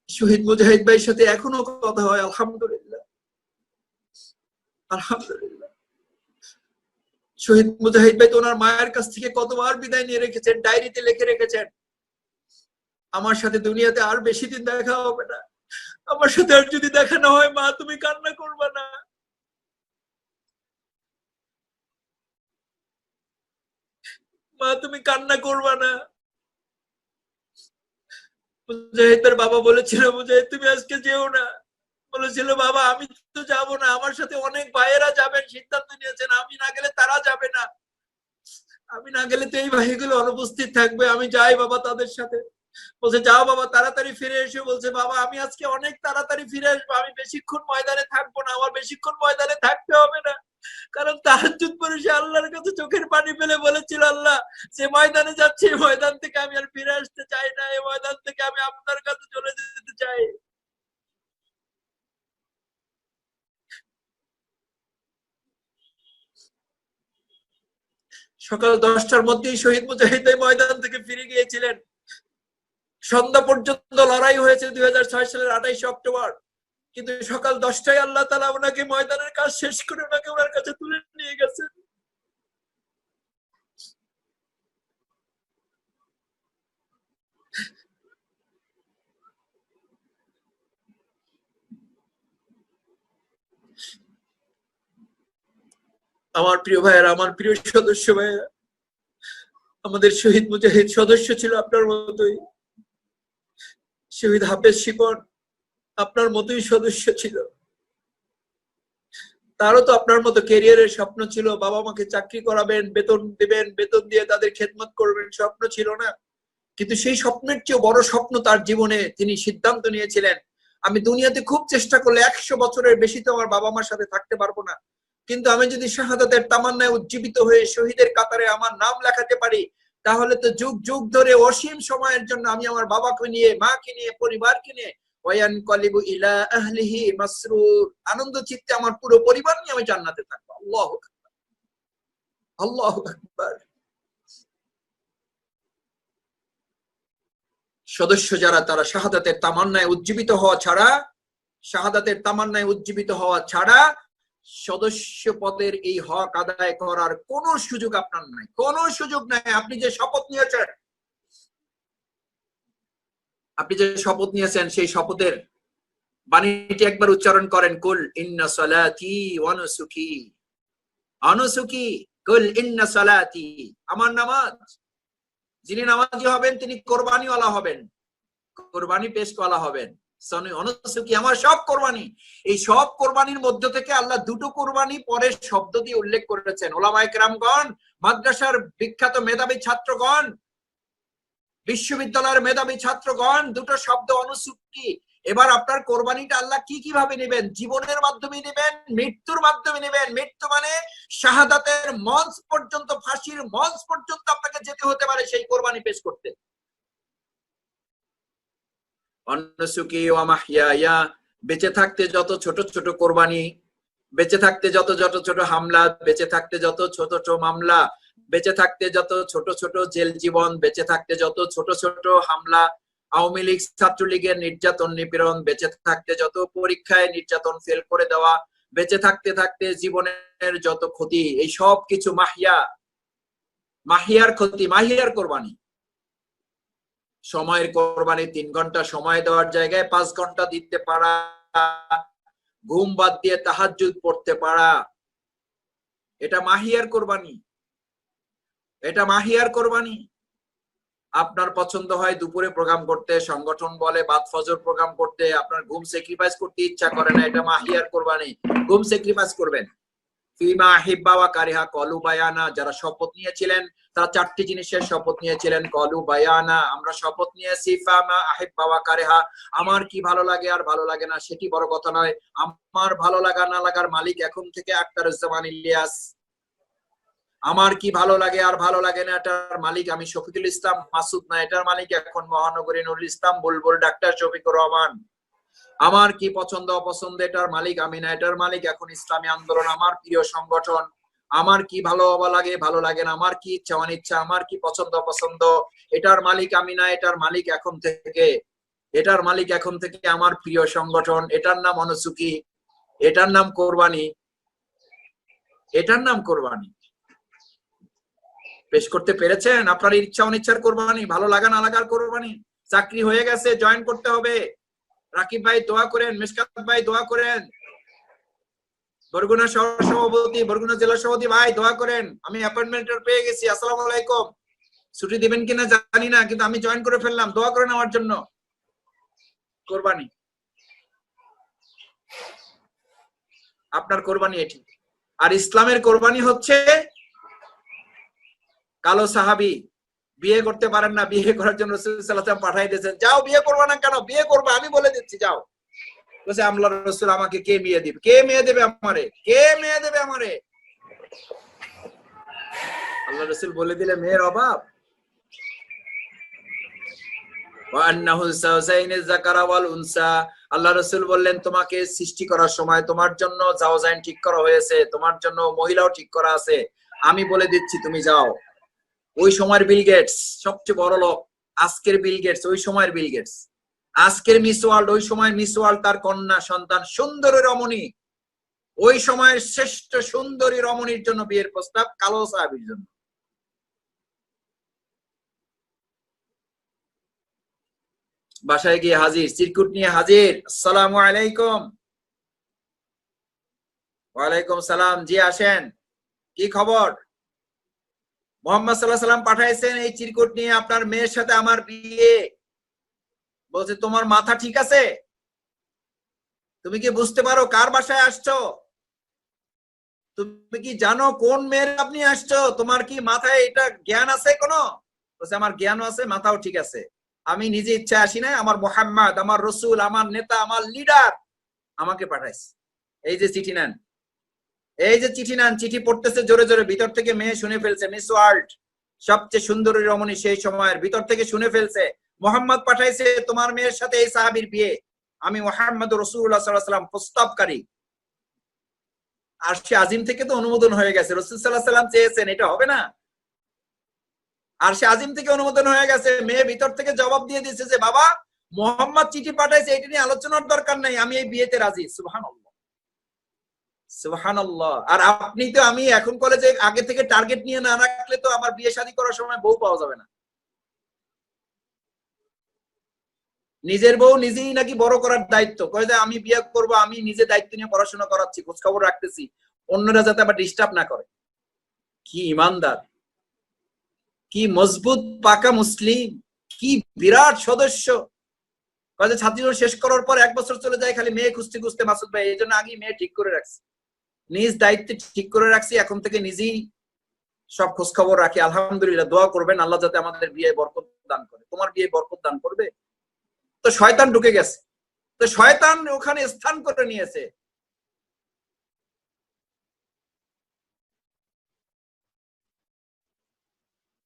শহীদ মুজাহিদ ভাইয়ের সাথে এখনো কথা হয়, আলহামদুলিল্লাহ, আলহামদুলিল্লাহ। শহীদ মুজাহিদ ভাই তো ওনার মায়ের কাছ থেকে কতবার বিদায় নিয়ে রেখেছেন, ডায়েরিতে লিখে রেখেছেন আমার সাথে দুনিয়াতে আর বেশি দিন দেখা হবে না, আমার সাথে আর যদি দেখা না হয় মা তুমি কান্না করবে না। মা তুমি কান্না করবে না। মুজাহিদের বাবা বলেছিল মুজাহিদ তুমি আজকে যেও না। বলেছিল বাবা আমি তো যাব না, আমার সাথে অনেক ভাইয়েরা যাবেন, সিদ্ধান্ত নিয়েছেন, আমি না গেলে তারা যাবে না, আমি না গেলে তো এই ভাইগুলো অনুপস্থিত থাকবে, আমি যাই বাবা তাদের সাথে। বলছে যাও বাবা তাড়াতাড়ি ফিরে এসে। বলছে বাবা আমি আজকে অনেক তাড়াতাড়ি ফিরে আসবো, আমি বেশিক্ষণ ময়দানে থাকবো না, আমার বেশিক্ষণ ময়দানে থাকতে হবে না। কারণ তাহাজ্জুদ পড়ে সে আল্লাহর কাছে চোখের পানি ফেলে বলেছিল আল্লাহ যে ময়দানে যাচ্ছি এই ময়দান থেকে আমি আর ফিরে আসতে চাই না, এই ময়দান থেকে আমি আপনার কাছে চলে যেতে চাই। সকাল 10টার মধ্যেই শহীদ মুজাহিদ ময়দান থেকে ফিরে গিয়েছিলেন। সন্ধ্যা পর্যন্ত লড়াই হয়েছে 2006 সালের 28 অক্টোবর, কিন্তু সকাল 10টায় আল্লাহ তাআলা ওনাকে ময়দানের কাজ শেষ করে ওনাকে ওনার কাছে তুলে নিয়ে গেছেন। আমার প্রিয় ভাইয়েরা, আমার প্রিয় সদস্য ভাইয়েরা, আমাদের শহীদ মুজাহিদ সদস্য ছিল আপনার মতোই। শহীদ হাফেজ শিপন আপনার মতোই সদস্য ছিল। তারও তো আপনার মতো ক্যারিয়ারের স্বপ্ন ছিল, বাবা মাকে চাকরি করাবেন, বেতন দিবেন, বেতন দিয়ে তাদের খেদমত করবেন, স্বপ্ন ছিল না? কিন্তু সেই স্বপ্নের চেয়ে বড় স্বপ্ন তার জীবনে তিনি সিদ্ধান্ত নিয়েছিলেন আমি দুনিয়াতে খুব চেষ্টা করলে 100 বছরের বেশি তো আমার বাবা মার সাথে থাকতে পারবো না, কিন্তু আমি যদি শাহাদাতের তামান্নায় উজ্জীবিত হয়ে শহীদের কাতারে আমার নাম লেখাতে পারি তাহলে তো যুগ যুগ ধরে অসীম সময়ের জন্য আমি আমার বাবাকে নিয়ে, মাকে নিয়ে, পরিবারকে নিয়ে ওয়ায়ানকালিবু ইলা আহলিহি মাসরুর, আনন্দ চিত্তে আমার পুরো পরিবার নিয়ে আমি জান্নাতে থাকবো। আল্লাহু আকবার, আল্লাহু আকবার। সদস্য যারা তারা শাহাদাতের তামান্নায় উজ্জীবিত হওয়া ছাড়া, শাহাদাতের তামান্নায় উজ্জীবিত হওয়া ছাড়া সদস্য পদের এই হক আদায় করার কোনো সুযোগ আপনার নাই, কোনো সুযোগ নাই। আপনি যে শপথ নিয়েছেন আপনি যে শপথ নিয়েছেন সেই শপথের বাণীটি একবার উচ্চারণ করেন, কুল ইন্না সালাতি ওয়া নুসুকি, অনুসুকি, কুল ইন্না সালাতি, আমার নামাজ, যিনি নামাজি হবেন তিনি কোরবানিওয়ালা হবেন, কোরবানি পেশওয়ালা হবেন, অনুসুকি আমার সব কোরবানি। এই সব কোরবানির মধ্য থেকে আল্লাহ দুটো কোরবানি পরের শব্দ দিয়ে উল্লেখ করেছেন। ওলামায়ে কেরামগণ, মাদ্রাসার বিখ্যাত মেধাবী ছাত্রগণ, বিশ্ববিদ্যালয়ের মেধাবী ছাত্রগণ, দুটো শব্দ অনুসুকি। এবার আপনার কোরবানিটা আল্লাহ কি কিভাবে নেবেন? জীবনের মাধ্যমে নেবেন, মৃত্যুর মাধ্যমে নেবেন। মৃত্যু মানে শাহাদাতের মঞ্চ পর্যন্ত, ফাঁসির মঞ্চ পর্যন্ত আপনাকে যেতে হতে পারে সেই কোরবানি পেশ করতে। অনুসুকি ওয়া মাহইয়া, বেঁচে থাকতে যত ছোট ছোট কোরবানি, বেঁচে থাকতে যত ছোট ছোট হামলা, বেঁচে থাকতে যত ছোট ছোট মামলা, বেঁচে থাকতে যত ছোট ছোট জেল জীবন, বেঁচে থাকতে যত ছোট ছোট হামলা, আওয়ামী লীগ ছাত্রলীগের নির্যাতন নিপীড়ন, বেঁচে থাকতে যত পরীক্ষায় নির্যাতন ফেল করে দেওয়া, বেঁচে থাকতে থাকতে জীবনের যত ক্ষতি, এই সব কিছু মাহিয়া, মাহিয়ার ক্ষতি, মাহিয়ার কোরবানি। সময়ের কোরবানি 3 ঘন্টা সময় দেওয়ার জায়গায় 5 ঘন্টা দিতে পারা, ঘুম বাদ দিয়ে তাহাজ্জুদ পড়তে পারা, এটা মাহিয়ার কোরবানি, এটা মাহিয়ার কোরবানি। আপনার পছন্দ হয় দুপুরে প্রোগ্রাম করতে, সংগঠন বলে বাদ ফজর প্রোগ্রাম করতে, আপনার ঘুম স্যাক্রিফাইস করতে ইচ্ছা করে না, এটা মাহিয়ার কোরবানি, ঘুম স্যাক্রিফাইস করবেন। ফিমা হিব্বা ওয়া কারিহা কলু বায়ানা, যারা শপথ নিয়েছিলেন তারা 4টি জিনিসের শপথ নিয়েছিলেন। কলু বায়ানা, আমরা শপথ নিয়েছি, ফামা আহিব্বা ওয়া কারিহা, আমার কি ভালো লাগে আর ভালো লাগে না সেটি বড় কথা নয়, আমার ভালো লাগা না লাগার মালিক এখন থেকে আখতারুজ্জামান ইলিয়াস, আমার কি ভালো লাগে আর ভালো লাগে না এটার মালিক আমি শফিকুল ইসলাম মাসুদ না, এটার মালিক এখন মহানগরী নুরুল ইসলাম বুলবুল, ডাক্তার শফিকুর রহমান। আমার কি পছন্দ অপছন্দ এটার মালিক আমি না, এটার মালিক এখন ইসলামী আন্দোলন, আমার প্রিয় সংগঠন। আমার কি ভালো লাগে ভালো লাগে না, আমার কি ইচ্ছা অনিচ্ছা, আমার কি পছন্দ অপছন্দ, এটার মালিক আমি না, এটার মালিক এখন থেকে, এটার মালিক এখন থেকে আমার প্রিয় সংগঠন। এটার নাম অনুসুকি, এটার নাম কোরবানি, এটার নাম কোরবানি। পেশ করতে পেরেছেন আপনার ইচ্ছা অনিচ্ছার কোরবানি, ভালো লাগা না লাগার কোরবানি। চাকরি হয়ে গেছে, জয়েন করতে হবে, রাকিব ভাই দোয়া করেন, মিশকাত ভাই দোয়া করেন, বরগুনা শহর সভাপতি, বরগুনা জেলা সভাপতি ভাই দোয়া করেন, আমি অ্যাপয়েন্টমেন্ট পেয়ে গেছি, আসসালামু আলাইকুম, ছুটি দিবেন কিনা জানি না কিন্তু আমি জয়েন করে ফেললাম, দোয়া করেন আমার জন্য। কোরবানি, আপনার কোরবানি এটি। আর ইসলামের কোরবানি হচ্ছে কালো সাহাবী বিয়ে করতে পারেন না, বিয়ে করার জন্য রাসূল সাল্লাল্লাহু আলাইহি ওয়াসাল্লাম পাঠিয়ে দিয়েছেন, যাও বিয়ে করবে না কেন, বিয়ে করবে আমি বলে দিচ্ছি যাও। বলছে আল্লাহর রাসূল আমাকে কে মেয়ে দিবে, কে মেয়ে দেবে আমারে, কে মেয়ে দেবে আমারে? আল্লাহর রাসূল বলে দিলে মেয়ের অভাব। ওয়া আন্নাহু সাওজাইনিজ যাকারা ওয়াল উনসা, আল্লাহর রাসূল বললেন তোমাকে সৃষ্টি করার সময় তোমার জন্য জাওজাইন ঠিক করা হয়েছে, তোমার জন্য মহিলাও ঠিক করা আছে, আমি বলে দিচ্ছি তুমি যাও। ওই সময়ের বিল গেটস সবচেয়ে বড় লোক, আজকের বিল গেটস ওই সময়ের বিল গেটস, আজকের মিস ওয়ার্ল্ড ওই সময়ের মিস ওয়ার্ল্ড, তার কন্যা সন্তান সুন্দরী রমণী, ওই সময়ের শ্রেষ্ঠ সুন্দরী রমণীর জন্য বিয়ের প্রস্তাব কালো সাহাবীর জন্য। বাসায় গিয়ে হাজির, চিরকুট নিয়ে হাজির, আসসালামু আলাইকুম। ওয়ালাইকুম সালাম, জি আসেন, কি খবর? মোহাম্মদ সাল্লাল্লাহু আলাইহি সাল্লাম পাঠাইছেন এই চিরকুট নিয়ে, আপনার মেয়ের সাথে আমার বিয়ে। বলছে তোমার মাথা ঠিক আছে? তুমি কি বুঝতে পারো কার বাসায় আসছো? তুমি কি জানো কোন মেয়ের আপনি আসছো? তোমার কি মাথায় এটা জ্ঞান আছে কোনো? বলছে আমার জ্ঞানও আছে, মাথাও ঠিক আছে, আমি নিজে ইচ্ছা আসি না, আমার মুহাম্মদ, আমার রসুল, আমার নেতা, আমার লিডার আমাকে পাঠাইছে। এই যে চিঠি নেন, এই যে চিঠি নেন, চিঠি পড়তেছে জোরে জোরে, ভিতর থেকে মেয়ে শুনে ফেলছে, মিস ওয়ার্ল্ড সবচেয়ে সুন্দরী রমণী সেই সময়ের, ভিতর থেকে শুনে ফেলছে মোহাম্মদ পাঠাইছে তোমার মেয়ের সাথে এই সাহাবীর বিয়ে, আমি মুহাম্মদ রাসূলুল্লাহ সাল্লাল্লাহু আলাইহি ওয়াসাল্লাম প্রস্তাবকারী। আরশে আজিম থেকে তো অনুমোদন হয়ে গেছে, রাসূল সাল্লাল্লাহু আলাইহি ওয়াসাল্লাম চেয়েছেন, এটা হবে না? আরশে আজিম থেকে অনুমোদন হয়ে গেছে, মেয়ে ভিতর থেকে জবাব দিয়ে দিয়েছে যে বাবা মোহাম্মদ চিঠি পাঠাইছে, এটা নিয়ে আলোচনার দরকার নাই, আমি এই বিয়েতে রাজি। সুবহানাল্লাহ, সুবহানাল্লাহ। আর আপনি তো, আমি এখন কলেজে আগে থেকে টার্গেট নিয়ে না রাখলে তো আমার বিয়ে শাদী করার সময় বউ পাওয়া যাবে না। নিজের বউ নিজেই নাকি বড় করার দায়িত্ব, কয়ে যে আমি বিয়ে করব, আমি নিজে দায়িত্ব নিয়ে পড়াশোনা করাচ্ছি, খোঁজ খবর রাখতেছি, অন্যরা যাতে আবার ডিস্টার্ব না করে। কি ইমানদার, কি মজবুত পাকা মুসলিম, কি বিরাট সদস্য। কয়ে ছাত্রী জীবন শেষ করার পর 1 বছর চলে যায় খালি মেয়ে খুঁজতে খুঁজতে মাসুদ ভাই, এই জন্য আগে মেয়ে ঠিক করে রাখছি, নিজ দায়িত্বে ঠিক করে রাখছি, এখন থেকে নিজেই সব খোঁজ খবর রাখি। আলহামদুলিল্লাহ, দোয়া করবেন আল্লাহ যাতে আমাদের বিয়ে বরকত দান করে। তোমার বিয়ে বরকত দান করবে। তো শয়তান ঢুকে গেছে, তো শয়তান ওখানে স্থান করে নিয়েছে।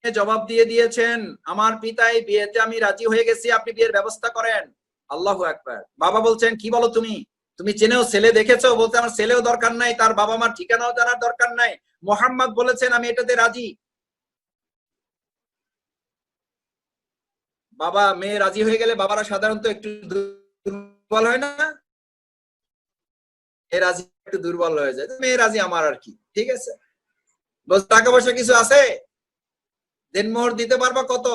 জবাব দিয়ে দিয়েছেন, আমার পিতাই বিয়েতে আমি রাজি হয়ে গেছি, আপনি বিয়ের ব্যবস্থা করেন। আল্লাহু আকবার। বাবা বলছেন, কি বলো তুমি, তুমি চেনেও, ছেলে দেখেছো? বলতে আমার ছেলেও দরকার নাই, তার বাবা মার ঠিকানাও জানার দরকার নাই, মোহাম্মদ বলেছেন আমি এটাতে রাজি। বাবা মেয়ে রাজি হয়ে গেলে বাবারা সাধারণত একটু দুর্বল হয় না? মেয়ে রাজি একটু দুর্বল হয়ে যায়, মেয়ে রাজি আমার আর কি, ঠিক আছে। বলছে টাকা পয়সা কিছু আছে, দেনমোহর দিতে পারবা কত?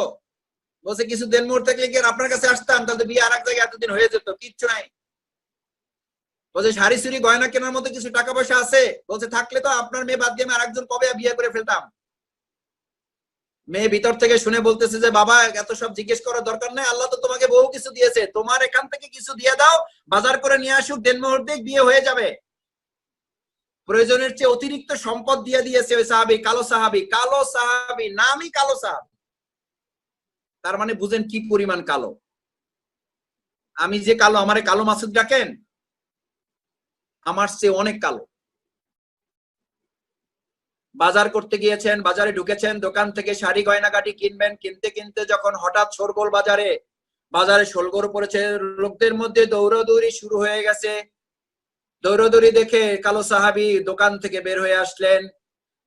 বলছে কিছু দেনমোহর থাকলে কি আপনার কাছে আসতাম, তাহলে বিয়ে আর এক জায়গায় এতদিন হয়ে যেত, কিচ্ছু নাই। বলছে শাড়ি চুরি গয়না কেনার মতো কিছু টাকা পয়সা আছে? বলছে থাকলে তো আপনার মেয়ে বাদ দিয়ে আমি আরেকজন কবে বিয়ে করে ফেলতাম। মেয়ে ভিতর থেকে শুনে বলতেছে যে বাবা এত সব জিজ্ঞেস করার দরকার নাই, আল্লাহ তো তোমাকে বহু কিছু দিয়েছে, তোমার এখান থেকে কিছু দিয়ে দাও, বাজার করে নিয়ে আসুক, দেনমোহর দিয়ে বিয়ে হয়ে যাবে। প্রয়োজনের চেয়ে অতিরিক্ত সম্পদ দিয়ে দিয়েছে ওই সাহাবী, কালো সাহাবী, কালো সাহাবী, নামই কালো সাহাবী। তার মানে বুঝেন কি পরিমাণ কালো। আমি যে কালো, আমারে কালো মাসুদ ডাকেন, আমার চেয়ে অনেক কালো। বাজার করতে গিয়েছেন, বাজারে ঢুকেছেন, দোকান থেকে শাড়ি গয়নাগাটি কিনবেন, কিনতে কিনতে যখন হঠাৎ শোরগোল বাজারে, বাজারে শোরগোল পড়েছে, লোকদের মধ্যে দৌড়াদৌড়ি শুরু হয়ে গেছে। দৌড়াদৌড়ি দেখে কালো সাহাবী দোকান থেকে বের হয়ে আসলেন,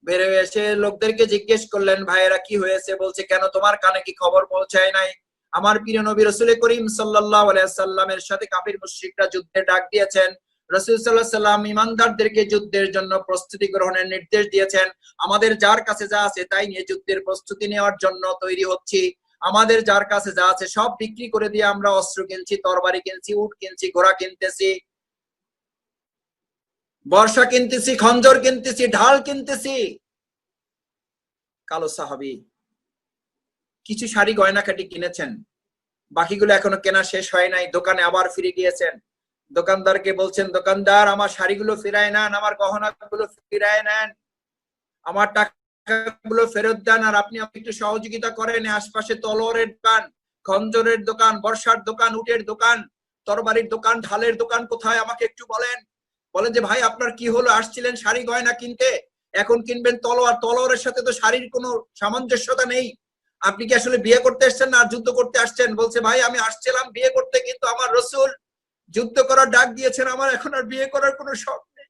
বের হয়ে এসে লোকদেরকে জিজ্ঞেস করলেন, ভাইয়েরা কি হয়েছে? বলছে কেন, তোমার কানে কি খবর পৌঁছায় নাই? আমার প্রিয় নবী রাসূল করিম সাল্লাল্লাহু আলাইহি সাল্লামের সাথে কাফির মুশরিকরা যুদ্ধে ডাক দিয়েছেন, রাসূল সাল্লাল্লাহু আলাইহি সাল্লাম ঈমানদারদেরকে যুদ্ধের জন্য প্রস্তুতি গ্রহণের নির্দেশ দিয়েছেন। আমাদের যার কাছে যা আছে তাই নিয়ে যুদ্ধের প্রস্তুতি নেওয়ার জন্য তৈরি হচ্ছি। আমাদের যার কাছে যা আছে সব বিক্রি করে দিয়ে আমরা অস্ত্র কিনছি, তরবারি কিনছি, উট কিনছি, ঘোড়া কিনতেছি, বর্ষা কিনতেছি, খঞ্জর কিনতেছি, ঢাল কিনতেছি। কালো সাহাবী কিছু শাড়ি গয়নাকাটি কিনেছেন, বাকিগুলো এখনো কেনা শেষ হয় নাই। দোকানে আবার ফিরে গিয়েছেন, দোকানদারকে বলছেন, দোকানদার আমার শাড়িগুলো ফিরায় নেন, আমার গহনাগুলো ফিরায় নেন, আমার টাকাগুলো ফেরত দেন, আর আপনি একটু সহযোগিতা করেন। আশপাশে তলোয়ারের দোকান, খঞ্জরের দোকান, বর্ষার দোকান, উটের দোকান, তরবারির দোকান, ঢালের দোকান কোথায় আমাকে একটু বলেন। বলেন যে ভাই আপনার কি হলো, আসছিলেন শাড়ি গয়না কিনতে, এখন কিনবেন তলোয়ার, তলোয়ারের সাথে তো শাড়ির কোনো সামঞ্জস্যতা নেই, আপনি কি আসলে বিয়ে করতে আসছেন না যুদ্ধ করতে আসছেন? বলছে ভাই আমি আসছিলাম বিয়ে করতে, কিন্তু আমার রাসূল যুদ্ধ করার ডাক দিয়েছেন, আমার এখন আর বিয়ে করার কোনো শখ নেই।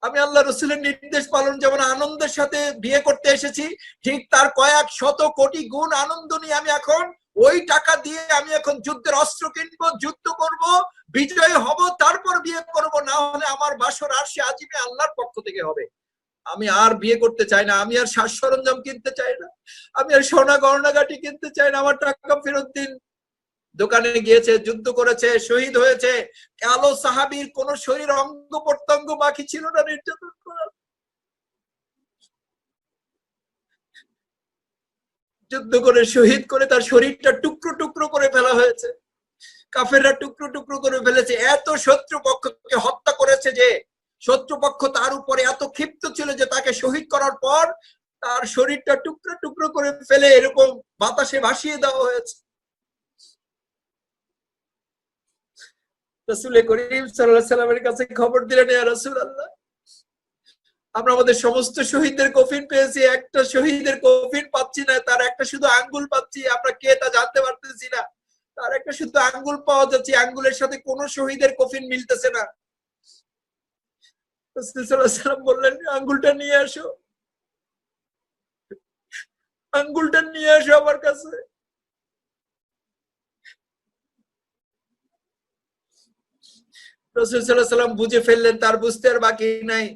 আমি আল্লাহ রাসূলের নির্দেশ পালন যেমন আনন্দের সাথে বিয়ে করতে এসেছি, ঠিক তার কয়েক শত কোটি গুণ আনন্দ নিয়ে আমি এখন ওই টাকা দিয়ে আমি এখন যুদ্ধের অস্ত্র কিনবো, যুদ্ধ করব, বিজয় হব, তারপর বিয়ে করব, না হলে আমার বাসর আরশে আজিমে আল্লাহর পক্ষ থেকে হবে। আমি আর বিয়ে করতে চাই না, আমি আর সাজ সরঞ্জাম কিনতে চাই না, আমি আর সোনা গয়নাগাটি কিনতে চাই না, আমার টাকা ফেরত দিন। দোকানে গিয়েছে, যুদ্ধ করেছে, শহীদ হয়েছে। কালো সাহাবীর কোন শরীর অঙ্গ প্রত্যঙ্গ বাকি ছিল না নির্যাতন করার। যুদ্ধ করে শহীদ করে তার শরীরটা টুকরো টুকরো করে ফেলা হয়েছে, কাফেররা টুকরো টুকরো করে ফেলেছে। এত শত্রুপক্ষকে হত্যা করেছে যে শত্রুপক্ষ তার উপরে এত ক্ষিপ্ত ছিল যে তাকে শহীদ করার পর তার শরীরটা টুকরো টুকরো করে ফেলে এরকম বাতাসে ভাসিয়ে দেওয়া হয়েছে। রাসূল করিম সাল্লাল্লাহু আলাইহি সাল্লামের কাছে খবর দিলেন, ইয়া রাসূলুল্লাহ, আমরা আমাদের সমস্ত শহীদদের কফিন পেয়েছি, একটা শহীদের কফিন পাচ্ছি না, তার একটা শুধু আঙ্গুল পাচ্ছি, আমরা কে তা জানতে পারতেছি না, তার একটা শুধু আঙ্গুল পাওয়া যাচ্ছে, আঙ্গুলের সাথে কোন শহীদের কফিন মিলতেছে না। রাসূল সাল্লাল্লাহু আলাইহি সাল্লাম বললেন, আঙ্গুলটা নিয়ে আসো, আঙ্গুলটা নিয়ে আসো আমার কাছে। রাসূল সাল্লাল্লাহু আলাইহি সাল্লাম বুঝে ফেললেন তার বুঝতে আর বাকি নাই।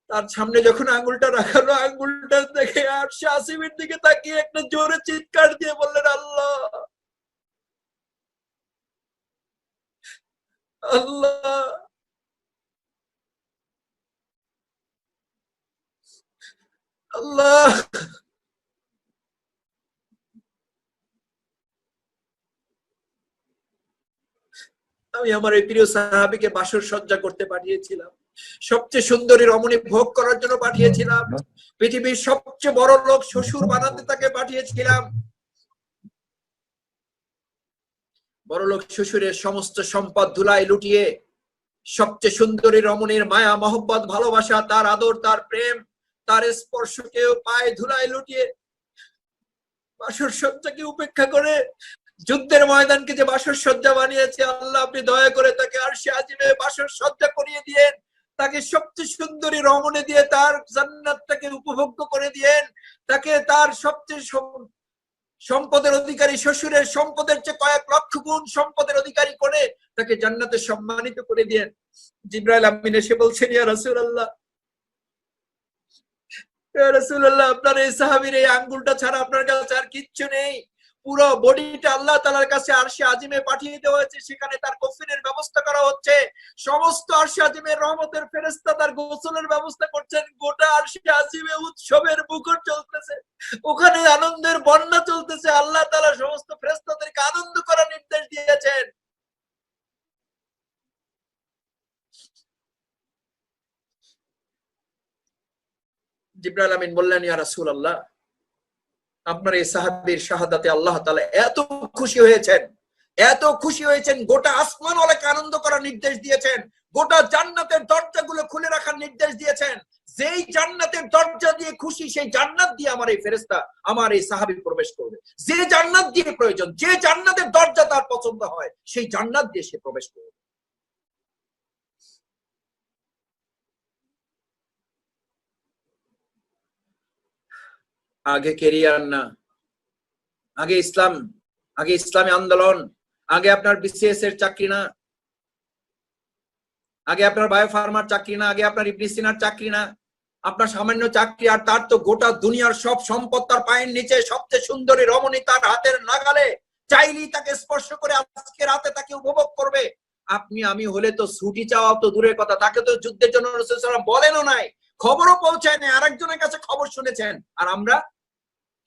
তার সামনে যখন আঙ্গুলটা রাখালো, আঙ্গুলটা দেখে আরশে আসিমের দিকে তাকিয়ে একটা জোরে চিৎকার দিয়ে বললেন, আল্লাহ, আল্লাহ, আল্লাহ, আমি আমার এই প্রিয় সাহাবীকে বাসর সজ্জা করতে পাঠিয়েছিলাম, সবচেয়ে সুন্দরী রমণী ভোগ করার জন্য পাঠিয়েছিলাম, পৃথিবীর সবচেয়ে বড় লোক শ্বশুর বানাতে তাকে পাঠিয়েছিলাম। বড়লোক শ্বশুরের সমস্ত সম্পদ ধুলায় লুটিয়ে সবচেয়ে সুন্দরী রমণীর মায়া মহব্বত ভালোবাসা, তার আদর, তার প্রেম, তার স্পর্শকেও পায়ে ধুলায় লুটিয়ে বাসর সজ্জাকে উপেক্ষা করে যুদ্ধের ময়দানকে যে বাসর সজ্জা বানিয়েছে, আল্লাহ আপনি দয়া করে তাকে আরশে আজিমে বাসর সজ্জা করিয়ে দিয়েন, তাকে সবচেয়ে সুন্দরী রমণী দিয়ে তার জান্নাতটাকে উপভোগ্য করে দিয়েন, তাকে তার সবচেয়ে সম্পদের অধিকারী, শ্বশুরের সম্পদের চেয়ে কয়েক লক্ষ গুণ সম্পদের অধিকারী করে তাকে জান্নাতে সম্মানিত করে দিয়েন। জিবরাইল আমিন এসে বলছেন, ইয়া রাসূলুল্লাহ, ইয়া রাসূলুল্লাহ, আপনার এই সাহাবীর এই আঙ্গুলটা ছাড়া আপনার কাছে আর কিচ্ছু নেই। পুরো বডিটা আল্লাহ তাআলার কাছে আরশে আজিমে পাঠিয়ে দেওয়া হয়েছে, সেখানে তার কফিনের ব্যবস্থা করা হচ্ছে, সমস্ত আরশে আজিমের রহমতের ফেরেশতা তার গোসলের ব্যবস্থা করছেন, গোটা আরশে আজিমে উৎসবের মুখর চলতেছে, ওখানে আনন্দের বন্যা চলতেছে, আল্লাহ তাআলা সমস্ত ফেরেশতাদেরকে আনন্দ করার নির্দেশ দিয়েছেন। জিবরাইল আমিন বললেন, ইয়া রাসূলুল্লাহ, আপনার এই সাহাবীর শাহাদাতে আল্লাহ তাআলা এত খুশি হয়েছেন, এত খুশি হয়েছেন, গোটা আসমানওয়ালাকে আনন্দ করার নির্দেশ দিয়েছেন, গোটা জান্নাতের দরজাগুলো খুলে রাখার নির্দেশ দিয়েছেন। যেই জান্নাতের দরজা দিয়ে খুশি, সেই জান্নাত দিয়ে আমার এই ফেরেশতা, আমার এই সাহাবী প্রবেশ করবে। যে জান্নাত দিয়ে প্রয়োজন, যে জান্নাতের দরজা তার পছন্দ হয়, সেই জান্নাত দিয়ে সে প্রবেশ করবে। আগে কেরিয়ার না, আগে ইসলাম, আগে ইসলামী আন্দোলন, আগে আপনার বিসিএস এর চাকরি না, আগে আপনার বায়ো ফার্মার চাকরি না, আগে আপনার ইবনে সিনার চাকরি না, আপনার সামান্য চাকরি, আর তার তো গোটা দুনিয়ার সব সম্পদ তার পায়ের নিচে, সবচেয়ে সুন্দরী রমণী তার হাতের নাগালে, চাইলেই তাকে স্পর্শ করে আজকে রাতে তাকে উপভোগ করবে। আপনি আমি হলে তো ছুটি চাওয়া তো দূরের কথা, তাকে তো যুদ্ধের জন্য রাসূল সাল্লাল্লাহু আলাইহি ওয়াসাল্লাম বলেনও নাই, খবরও পৌঁছায় নাই, আরেকজনের কাছে খবর শুনেছেন। আর আমরা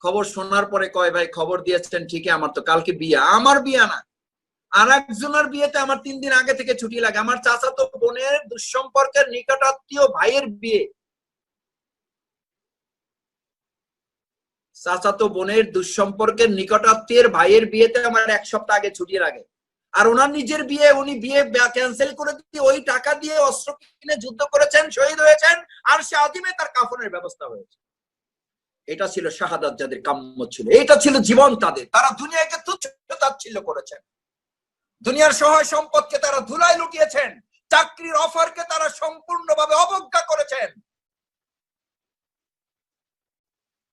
খবর শোনার পরে কয়, ভাই খবর দিয়েছেন ঠিকই, আমার তো কালকে বিয়ে, আমার বিয়ে না, আর একজনের বিয়েতে আমার 3 দিন আগে থেকে ছুটি লাগে, আমার চাচাতো বোনের দুঃসম্পর্কের নিকটাত্মীয় ভাইয়ের বিয়ে, চাচাতো বোনের দুঃসম্পর্কের নিকটাত্মীয়ের ভাইয়ের বিয়েতে আমার 1 সপ্তাহ আগে ছুটি লাগে। আর ওনার নিজের বিয়ে, উনি বিয়ে ক্যান্সেল করে দিয়ে ওই টাকা দিয়ে অস্ত্র কিনে যুদ্ধ করেছেন, শহীদ হয়েছেন, আর সে আদিমে তার কাফনের ব্যবস্থা হয়েছে। এটা ছিল শাহাদাত যাদের কাম্য ছিল, এটা ছিল জীবন তাদের, তারা দুনিয়াকে তুচ্ছ তাচ্ছিল্য করেছেন, দুনিয়ার সহায় সম্পদকে তারা ধুলায় লুটিয়েছেন, চাকরির অফারকে তারা সম্পূর্ণভাবে অবজ্ঞা করেছেন।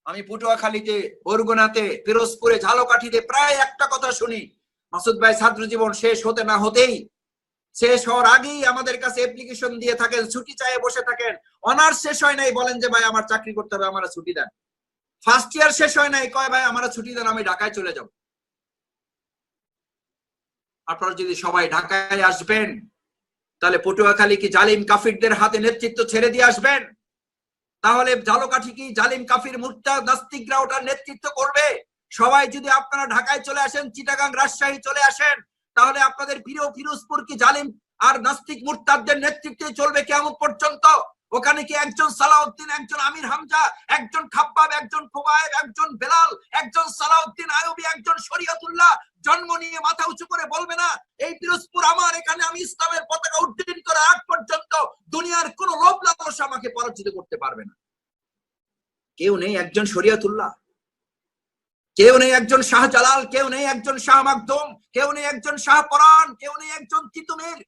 আমি পটুয়াখালীতে, বরগুনাতে, পিরোজপুরে, ঝালকাঠিতে প্রায় একটা কথা শুনি, মাসুদ ভাই ছাত্র জীবন শেষ হতে না হতেই, শেষ হওয়ার আগেই আমাদের কাছে অ্যাপ্লিকেশন দিয়ে থাকেন, ছুটি চাইয়ে বসে থাকেন। অনার্স শেষ হয় নাই, বলেন যে ভাই আমার চাকরি করতে হবে, আমার ছুটি দেন। ফার্স্ট ইয়ার শেষ হয় নাই, কয় ভাই আমার ছুটি দেন, আমি ঢাকায় চলে যাব। আপনারা যদি সবাই ঢাকায় আসবেন, তাহলে পটুয়াখালী কি জালিম কাফিরদের হাতে নেতৃত্ব ছেড়ে দিয়ে আসবেন? তাহলে ঝালকাঠি কি জালিম কাফির মুরতাদ নাস্তিকরা ওটার নেতৃত্ব করবে? সবাই যদি আপনারা ঢাকায় চলে আসেন, চিটাগাং, রাজশাহী চলে আসেন, তাহলে আপনাদের প্রিয় ফিরোজপুর কি জালিম আর নাস্তিক মুরতাদদের নেতৃত্বে চলবে কিয়ামত পর্যন্ত? ওখানে কি একজন সালাউদ্দিন, একজন আমির হামজা, একজন খাব্বাব, একজন খুবাইব, একজন বেলাল, একজন সালাউদ্দিন আইয়ুবী, একজন শরীয়তুল্লাহ জন্ম নিয়ে মাথা উঁচু করে বলবে না, এই পিরোজপুর আমার, এখানে আমি ইসলামের পতাকা উড্ডীন করার আগ পর্যন্ত দুনিয়ার কোন লোভ লালসা আমাকে পরাজিত করতে পারবে না? কেউ নেই একজন শরীয়তুল্লাহ, কেউ নেই একজন শাহজালাল, কেউ নেই একজন শাহ মাকদুম, কেউ নেই একজন শাহ পরাণ, কেউ নেই একজন তিতুমির,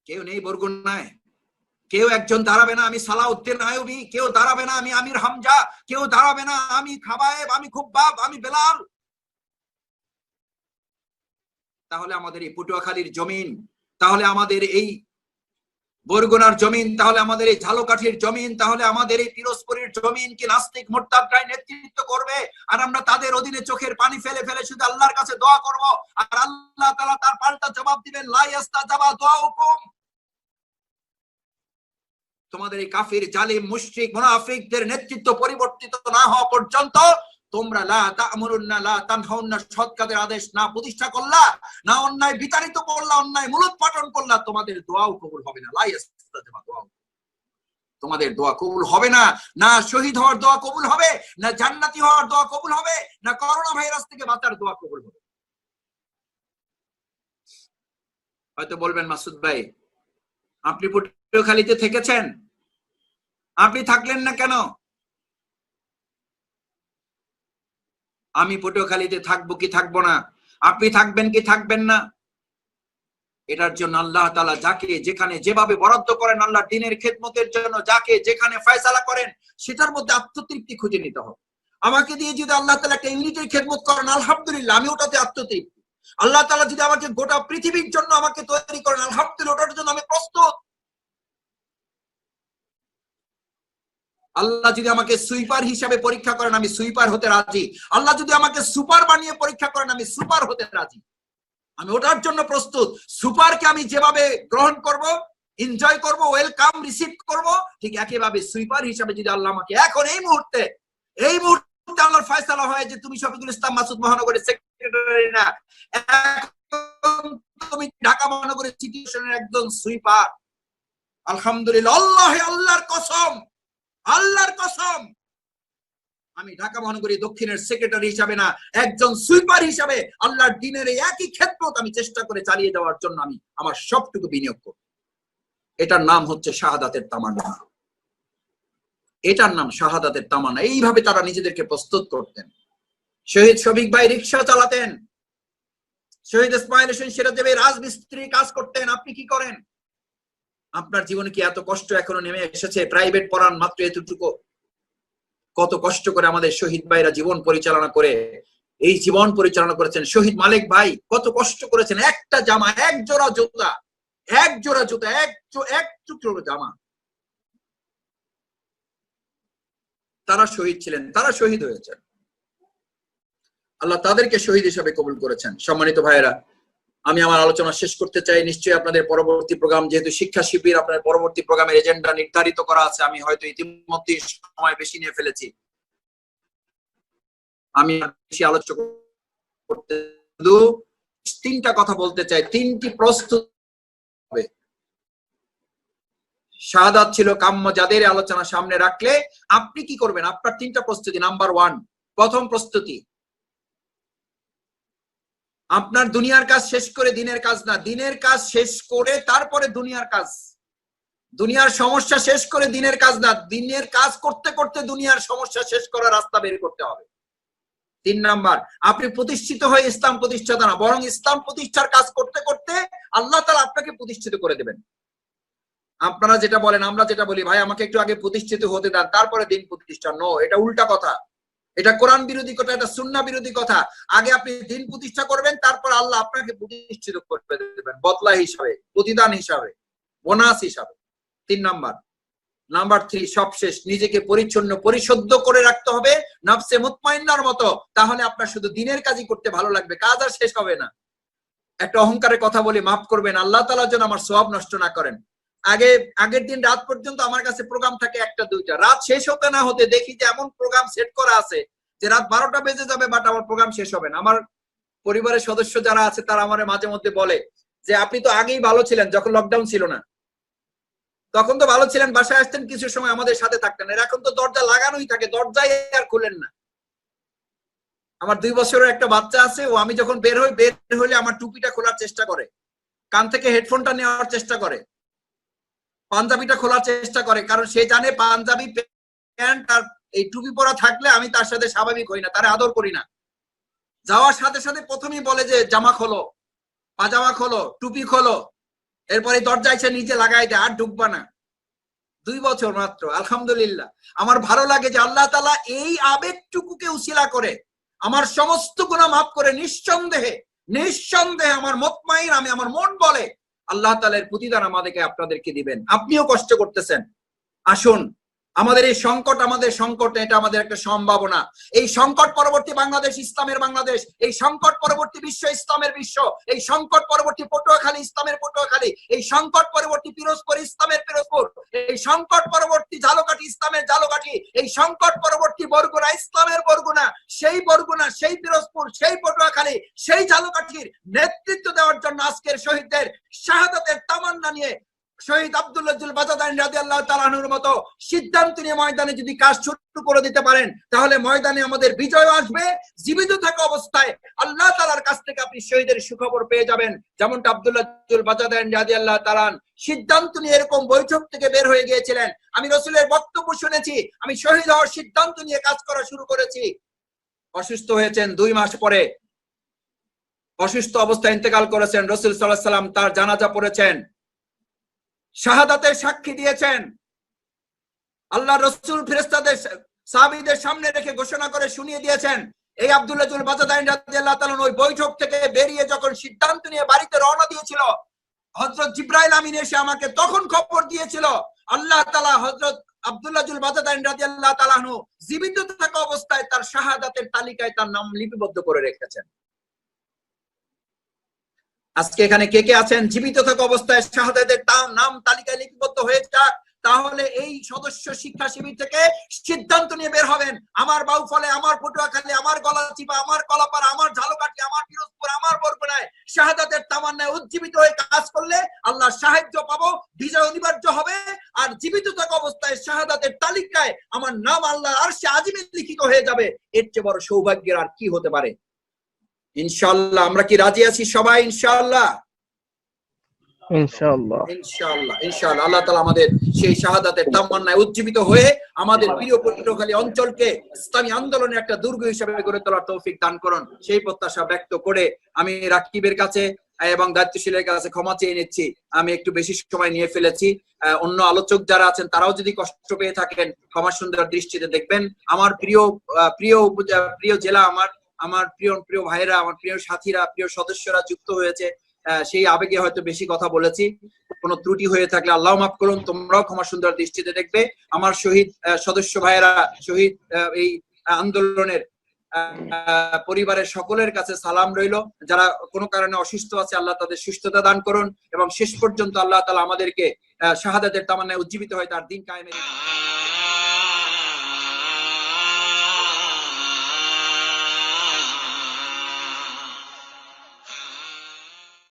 কেউ নেই বরগুনায়, কেউ একজন দাঁড়াবে না আমি সালাউদ্দিন আইয়ুবী, কেউ দাঁড়াবে না আমি আমির হামজা, কেউ দাঁড়াবে না আমি খাবায়েব, আমি খুব্বাব, আমি বেলাল। তাহলে আমাদের এই পটুয়াখালীর জমিন, তাহলে আমাদের এই বরগুনার জমিন তাহলে আমাদের এই ঝালকাঠির জমিন, তাহলে আমাদের এই পিরোজপুরের জমিন কি নাস্তিক মোরতাদরাই নেতৃত্ব করবে? আর আমরা তাদের অধীনে চোখের পানি ফেলে ফেলে শুধু আল্লাহর কাছে দোয়া করব, আর আল্লাহ তাআলা তার পাল্টা জবাব দিবেন, লা ইস্তাজাবা দুআউকুম। তোমাদের এই কাফির, জালিম, মুশরিক, মুনাফিকদের নেতৃত্ব পরিবর্তিত না হওয়া পর্যন্ত তোমরা লা তা'মুরুন্না লা তানহাউন্না, সৎ কাজের আদেশ না প্রতিষ্ঠা করলা, না অন্যায় বিতাড়িত করলা, অন্যায় মূলোৎপাটন করলা, তোমাদের দোয়াও কবুল হবে না। লা ইস্তাজাবা দুআ, তোমাদের দোয়া কবুল হবে না। না শহীদ হওয়ার দোয়া কবুল হবে, না জান্নাতি হওয়ার দোয়া কবুল হবে, না করোনা ভাইরাস থেকে বাঁচার দোয়া কবুল হবে। হয়তো বলবেন, মাসুদ ভাই আপনি পটুয়াখালীতে থেকেছেন, আপনি থাকলেন না কেন? আমি পটুয়াখালীতে থাকবো কি থাকবো না, আপনি থাকবেন কি থাকবেন না, এটার জন্য আল্লাহ তাআলা যাকে যেখানে যেভাবে বরাদ্দ করেন, আল্লাহ দ্বীনের খেদমতের জন্য যাকে যেখানে ফয়সালা করেন, সেটার মধ্যে আত্মতৃপ্তি খুঁজে নিতে হবে। আমাকে দিয়ে যদি আল্লাহ তাআলা একটা ইউনিটের খেদমত করেন, আলহামদুলিল্লাহ, আমি ওটাতে আত্মতৃপ্তি। আল্লাহ তাআলা যদি আমাকে গোটা পৃথিবীর জন্য আমাকে তৈরি করেন, আলহামদুলিল্লাহ, ওটার জন্য আমি প্রস্তুত। আল্লাহ যদি আমাকে সুইপার হিসাবে পরীক্ষা করেন, আমি সুইপার হতে রাজি। আল্লাহ যদি আমাকে সুপার বানিয়ে পরীক্ষা করেন, আমি সুপার হতে রাজি। আমি ওটার জন্য প্রস্তুত। সুপারকে আমি যেভাবে গ্রহণ করব, এনজয় করব, ওয়েলকাম রিসিভ করব, ঠিক একইভাবে সুইপার হিসাবে যদি আল্লাহ আমাকে এখন এই মুহূর্তে আল্লাহর ফয়সালা হয় যে তুমি শফিকুল ইসলাম মাসুদ মহানগরের সেক্রেটারি না, এখন তুমি ঢাকা মহানগরের সিচুয়েশনের একজন সুইপার, আলহামদুলিল্লাহ, আল্লাহর কসম, আল্লাহর কসম, আমি ঢাকা মহানগরী দক্ষিণের সেক্রেটারি হিসাবে না, একজন সুইপার হিসাবে আল্লাহর দ্বীনের এই একই খেদমত আমি চেষ্টা করে চালিয়ে যাওয়ার জন্য আমি আমার সবটুকু বিনিয়োগ করব। এটার নাম হচ্ছে শাহাদাতের তামান্না। এটার নাম শাহাদাতের তামান্না। এইভাবে তারা নিজেদেরকে প্রস্তুত করতেন। শহীদ শফিক ভাই রিকশা চালাতেন, শহীদ ইসমাইল হোসেন সিরাজী রাজমিস্ত্রি কাজ করতেন। আপনি কি করেন? আপনার জীবনে কি এত কষ্ট এখনো নেমে এসেছে? প্রাইভেট পড়ান মাত্র এতটুকু। কত কষ্ট করে আমাদের শহীদ ভাইরা জীবন পরিচালনা করে এই জীবন পরিচালনা করেছেন। শহীদ মালিক ভাই কত কষ্ট করেছেন, একটা জামা, এক জোড়া জুতা, এক জোড়া জুতা, এক টুকরো জামা, তারা শহীদ ছিলেন, তারা শহীদ হয়েছেন। আল্লাহ তাদেরকে শহীদ হিসেবে কবুল করেছেন। সম্মানিত ভাইয়েরা, আমি আমার আলোচনা শেষ করতে চাই। নিশ্চয়ই আপনাদের পরবর্তী প্রোগ্রাম, যেহেতু শিক্ষা শিবির, আপনাদের পরবর্তী প্রোগ্রামের এজেন্ডা নির্ধারিত করা আছে। আমি হয়তো ইতিমধ্যে সময় বেশি নিয়ে ফেলেছি। আমি বেশি আলোচনা করতে, শুধু তিনটা কথা বলতে চাই। তিনটি প্রস্তুত হবে। শাহাদাত ছিল কাম্য যাদের, আলোচনা সামনে রাখলে আপনি কি করবেন? আপনার তিনটা প্রস্তুতি। নাম্বার 1, প্রথম প্রস্তুতি, আপনার দুনিয়ার কাজ শেষ করে দিনের কাজ না, দিনের কাজ শেষ করে তারপরে দুনিয়ার কাজ। দুনিয়ার সমস্যা শেষ করে দিনের কাজ না, দিনের কাজ করতে করতে দুনিয়ার সমস্যা শেষ করার রাস্তা বের করতে হবে। 3 নাম্বার, আপনি প্রতিষ্ঠিত হয়ে ইসলাম প্রতিষ্ঠাতা না, বরং ইসলাম প্রতিষ্ঠার কাজ করতে করতে আল্লাহ তাআলা আপনাকে প্রতিষ্ঠিত করে দেবেন। আপনারা যেটা বলেন, আমরা যেটা বলি, ভাই আমাকে একটু আগে প্রতিষ্ঠিত হতে দেন তারপরে দিন প্রতিষ্ঠা। নো, এটা উল্টা কথা, এটা কোরআন বিরোধী কথা, এটা সুন্নাহ বিরোধী কথা। আগে আপনি দিন প্রতিষ্ঠা করবেন, তারপর আল্লাহ আপনাকে প্রতিষ্ঠিত করে দেবেন, বদলা হিসাবে, প্রতিদান হিসাবে, বোনাস হিসাবে। 3 নাম্বার। নাম্বার 3, সবশেষ, নিজেকে পরিচ্ছন্ন পরিশুদ্ধ করে রাখতে হবে, নফসে মুতমাইন্নার মতো। তাহলে আপনার শুধু দিনের কাজই করতে ভালো লাগবে, কাজ আর শেষ হবে না। একটা অহংকারের কথা বলি, মাফ করবেন, আল্লাহ তাআলা যেন আমার সওয়াব নষ্ট না করেন। আগের দিন রাত পর্যন্ত আমার কাছে প্রোগ্রাম থাকে 1টা 2টা, রাত শেষ হতে না হতে দেখি যে এমন প্রোগ্রাম সেট করা আছে যে রাত 12টা বেজে যাবে, বাট আমার প্রোগ্রাম শেষ হবে না। আমার পরিবারের সদস্য যারা আছে তারা আমার মাঝে মধ্যে বলে যে আপনি তো আগেই ভালো ছিলেন, যখন লকডাউন ছিল না তখন তো ভালো ছিলেন, বাসায় আসতেন, কিছু সময় আমাদের সাথে থাকতেন, এখন তো দরজা লাগানোই থাকে, দরজাই আর খুলেন না। আমার 2 বছরের একটা বাচ্চা আছে, ও আমি যখন বের হইলে আমার টুপিটা খোলার চেষ্টা করে, কান থেকে হেডফোনটা নেওয়ার চেষ্টা করে, পাঞ্জাবিটা খোলার চেষ্টা করে, কারণ সে জানে পাঞ্জাবি প্যান্ট আর এই টুপি পরা থাকলে আমি তার সাথে স্বাভাবিক হই না, তারে আদর করি না। যাওয়ার সাথে সাথে প্রথমেই বলে যে জামা খোলো, পাজামা খোলো, টুপি খোলো, এরপরে দরজা এসে নিচে লাগাই দেয়, আর ঢুকবা না। 2 বছর মাত্র, আলহামদুলিল্লাহ। আমার ভালো লাগে যে আল্লাহ তাআলা এই আবেগটুকুকে উসিলা করে আমার সমস্ত গুনাহ মাফ করে নিঃসন্দেহে আমার মুতমাইন, আমি আমার মন বলে আল্লাহ তাআলার প্রতিদান আমাদেরকে আপনাদেরকে দিবেন। আপনিও কষ্ট করতেছেন, আসুন আমাদের এই সংকট, আমাদের সংকট এটা আমাদের একটা সম্ভাবনা। এই সংকট পরবর্তী বাংলাদেশ ইসলামের বাংলাদেশ, এই সংকট পরবর্তী বিশ্ব ইসলামের বিশ্ব, এই সংকট পরবর্তী পটুয়াখালী ইসলামের পটুয়াখালী, এই সংকট পরবর্তী পিরোজপুর ইসলামের পিরোজপুর, এই সংকট পরবর্তী ঝালকাঠি ইসলামের ঝালকাঠি, এই সংকট পরবর্তী বরগুনা ইসলামের বরগুনা, সেই পিরোজপুর, সেই পটুয়াখালী, সেই ঝালকাঠির নেতৃত্ব দেওয়ার জন্য আজকের শহীদদের শাহাদাতের তামান্না নিয়ে শহীদ আব্দুল্লাহ জুল বাজাদাইন রাদিয়াল্লাহু তাআলা আনহুর মতো সিদ্ধান্ত নিয়ে ময়দানে যদি কাজ শুরু করে দিতে পারেন, তাহলে ময়দানে আমাদের বিজয় আসবে। জীবিত থাকা অবস্থায় আল্লাহ তাআলার কাছ থেকে আপনি শহীদের সুখবর পেয়ে যাবেন, যেমনটা আব্দুল্লাহ জুল বাজাদাইন রাদিয়াল্লাহু তাআলা সিদ্ধান্ত নিয়ে এরকম বৈঠক থেকে বের হয়ে গিয়েছিলেন। আমি রাসূলের বক্তব্য শুনেছি, আমি শহীদ হওয়ার সিদ্ধান্ত নিয়ে কাজ করা শুরু করেছি। অসুস্থ হয়েছেন, 2 মাস পরে অসুস্থ অবস্থায় ইন্তেকাল করেছেন। রাসূল সাল্লাল্লাহু আলাইহি ওয়াসাল্লাম তার জানাজা পড়েছেন, শাহাদাতের সাক্ষী দিয়েছেন। আল্লাহ রাসূল ফেরেশতাদের সাহাবীদের সামনে রেখে ঘোষণা করে শুনিয়ে দিয়েছেন, এই আব্দুল্লাহ জুল বাজাদাইন রাদিয়াল্লাহু তাআলা ওই বৈঠক থেকে বেরিয়ে যখন সিদ্ধান্ত নিয়ে বাড়িতে রওনা দিয়েছিল, হযরত জিবরাইল আমিন এসে আমাকে তখন খবর দিয়েছিল আল্লাহ তাআলা হযরত আব্দুল্লাহ জুল বাজাদাইন রাদিয়াল্লাহু তাআলা জীবিত থাকা অবস্থায় তার শাহাদাতের তালিকায় তার নাম লিপিবদ্ধ করে রেখেছেন। আজকে এখানে কে কে আছেন জীবিত থাকা অবস্থায় শাহাদাতের নাম তালিকায় লিপিবদ্ধ হয়ে যাক, তাহলে এই সদস্য শিক্ষা শিবির থেকে সিদ্ধান্ত নিয়ে বের হবেন, আমার বাউফলে, আমার পটুয়াখালী, আমার গলাচিপা, আমার কলাপাড়া, আমার ঝালকাঠি, আমার পিরোজপুর, আমার বরগুনায় শাহাদাতের তামান্নায় উজ্জীবিত হয়ে কাজ করলে আল্লাহ সাহায্য পাবো, বিজয় অনিবার্য হবে। আর জীবিত থাকা অবস্থায় শাহাদাতের তালিকায় আমার নাম আল্লাহর আরশে আজিমে লিখিত হয়ে যাবে। এর চেয়ে বড় সৌভাগ্যের আর কি হতে পারে? ইনশাআল্লাহ আমরা কি রাজি আছি সবাই? ইনশাআল্লাহ, ইনশাআল্লাহ, ইনশাআল্লাহ, ইনশাআল্লাহ। আল্লাহ তাআলা আমাদের সেই শাহাদাতের তামান্নায় উজ্জীবিত হয়ে আমাদের প্রিয় পটুয়াখালী অঞ্চলকে ইসলামী আন্দোলনের একটা দুর্গ হিসেবে গড়ে তোলার তৌফিক দান করুন, সেই প্রত্যাশা ব্যক্ত করে আমি রাকিবের কাছে এবং দায়িত্বশীলের কাছে ক্ষমা চেয়ে নিচ্ছি, আমি একটু বেশি সময় নিয়ে ফেলেছি। অন্য আলোচক যারা আছেন তারাও যদি কষ্ট পেয়ে থাকেন ক্ষমা সুন্দর দৃষ্টিতে দেখবেন। আমার প্রিয় জেলা, আমার প্রিয় ভাইরা, আমার প্রিয় সাথীরা, প্রিয় সদস্যরা যুক্ত হয়েছে, সেই আবেগে হয়তো বেশি কথা বলেছি। কোনো ত্রুটি হয়ে থাকলে আল্লাহ মাফ করুন, তোমরাও ক্ষমা সুন্দর দৃষ্টিতে দেখবে। আমার শহীদ সদস্য ভাইরা, শহীদ এই আন্দোলনের পরিবারের সকলের কাছে সালাম রইল। যারা কোনো কারণে অসুস্থ আছে আল্লাহ তাদের সুস্থতা দান করুন, এবং শেষ পর্যন্ত আল্লাহ তাআলা আমাদেরকে শাহাদাতের তামান্নায় উজ্জীবিত হয় তার দিন কায়েমের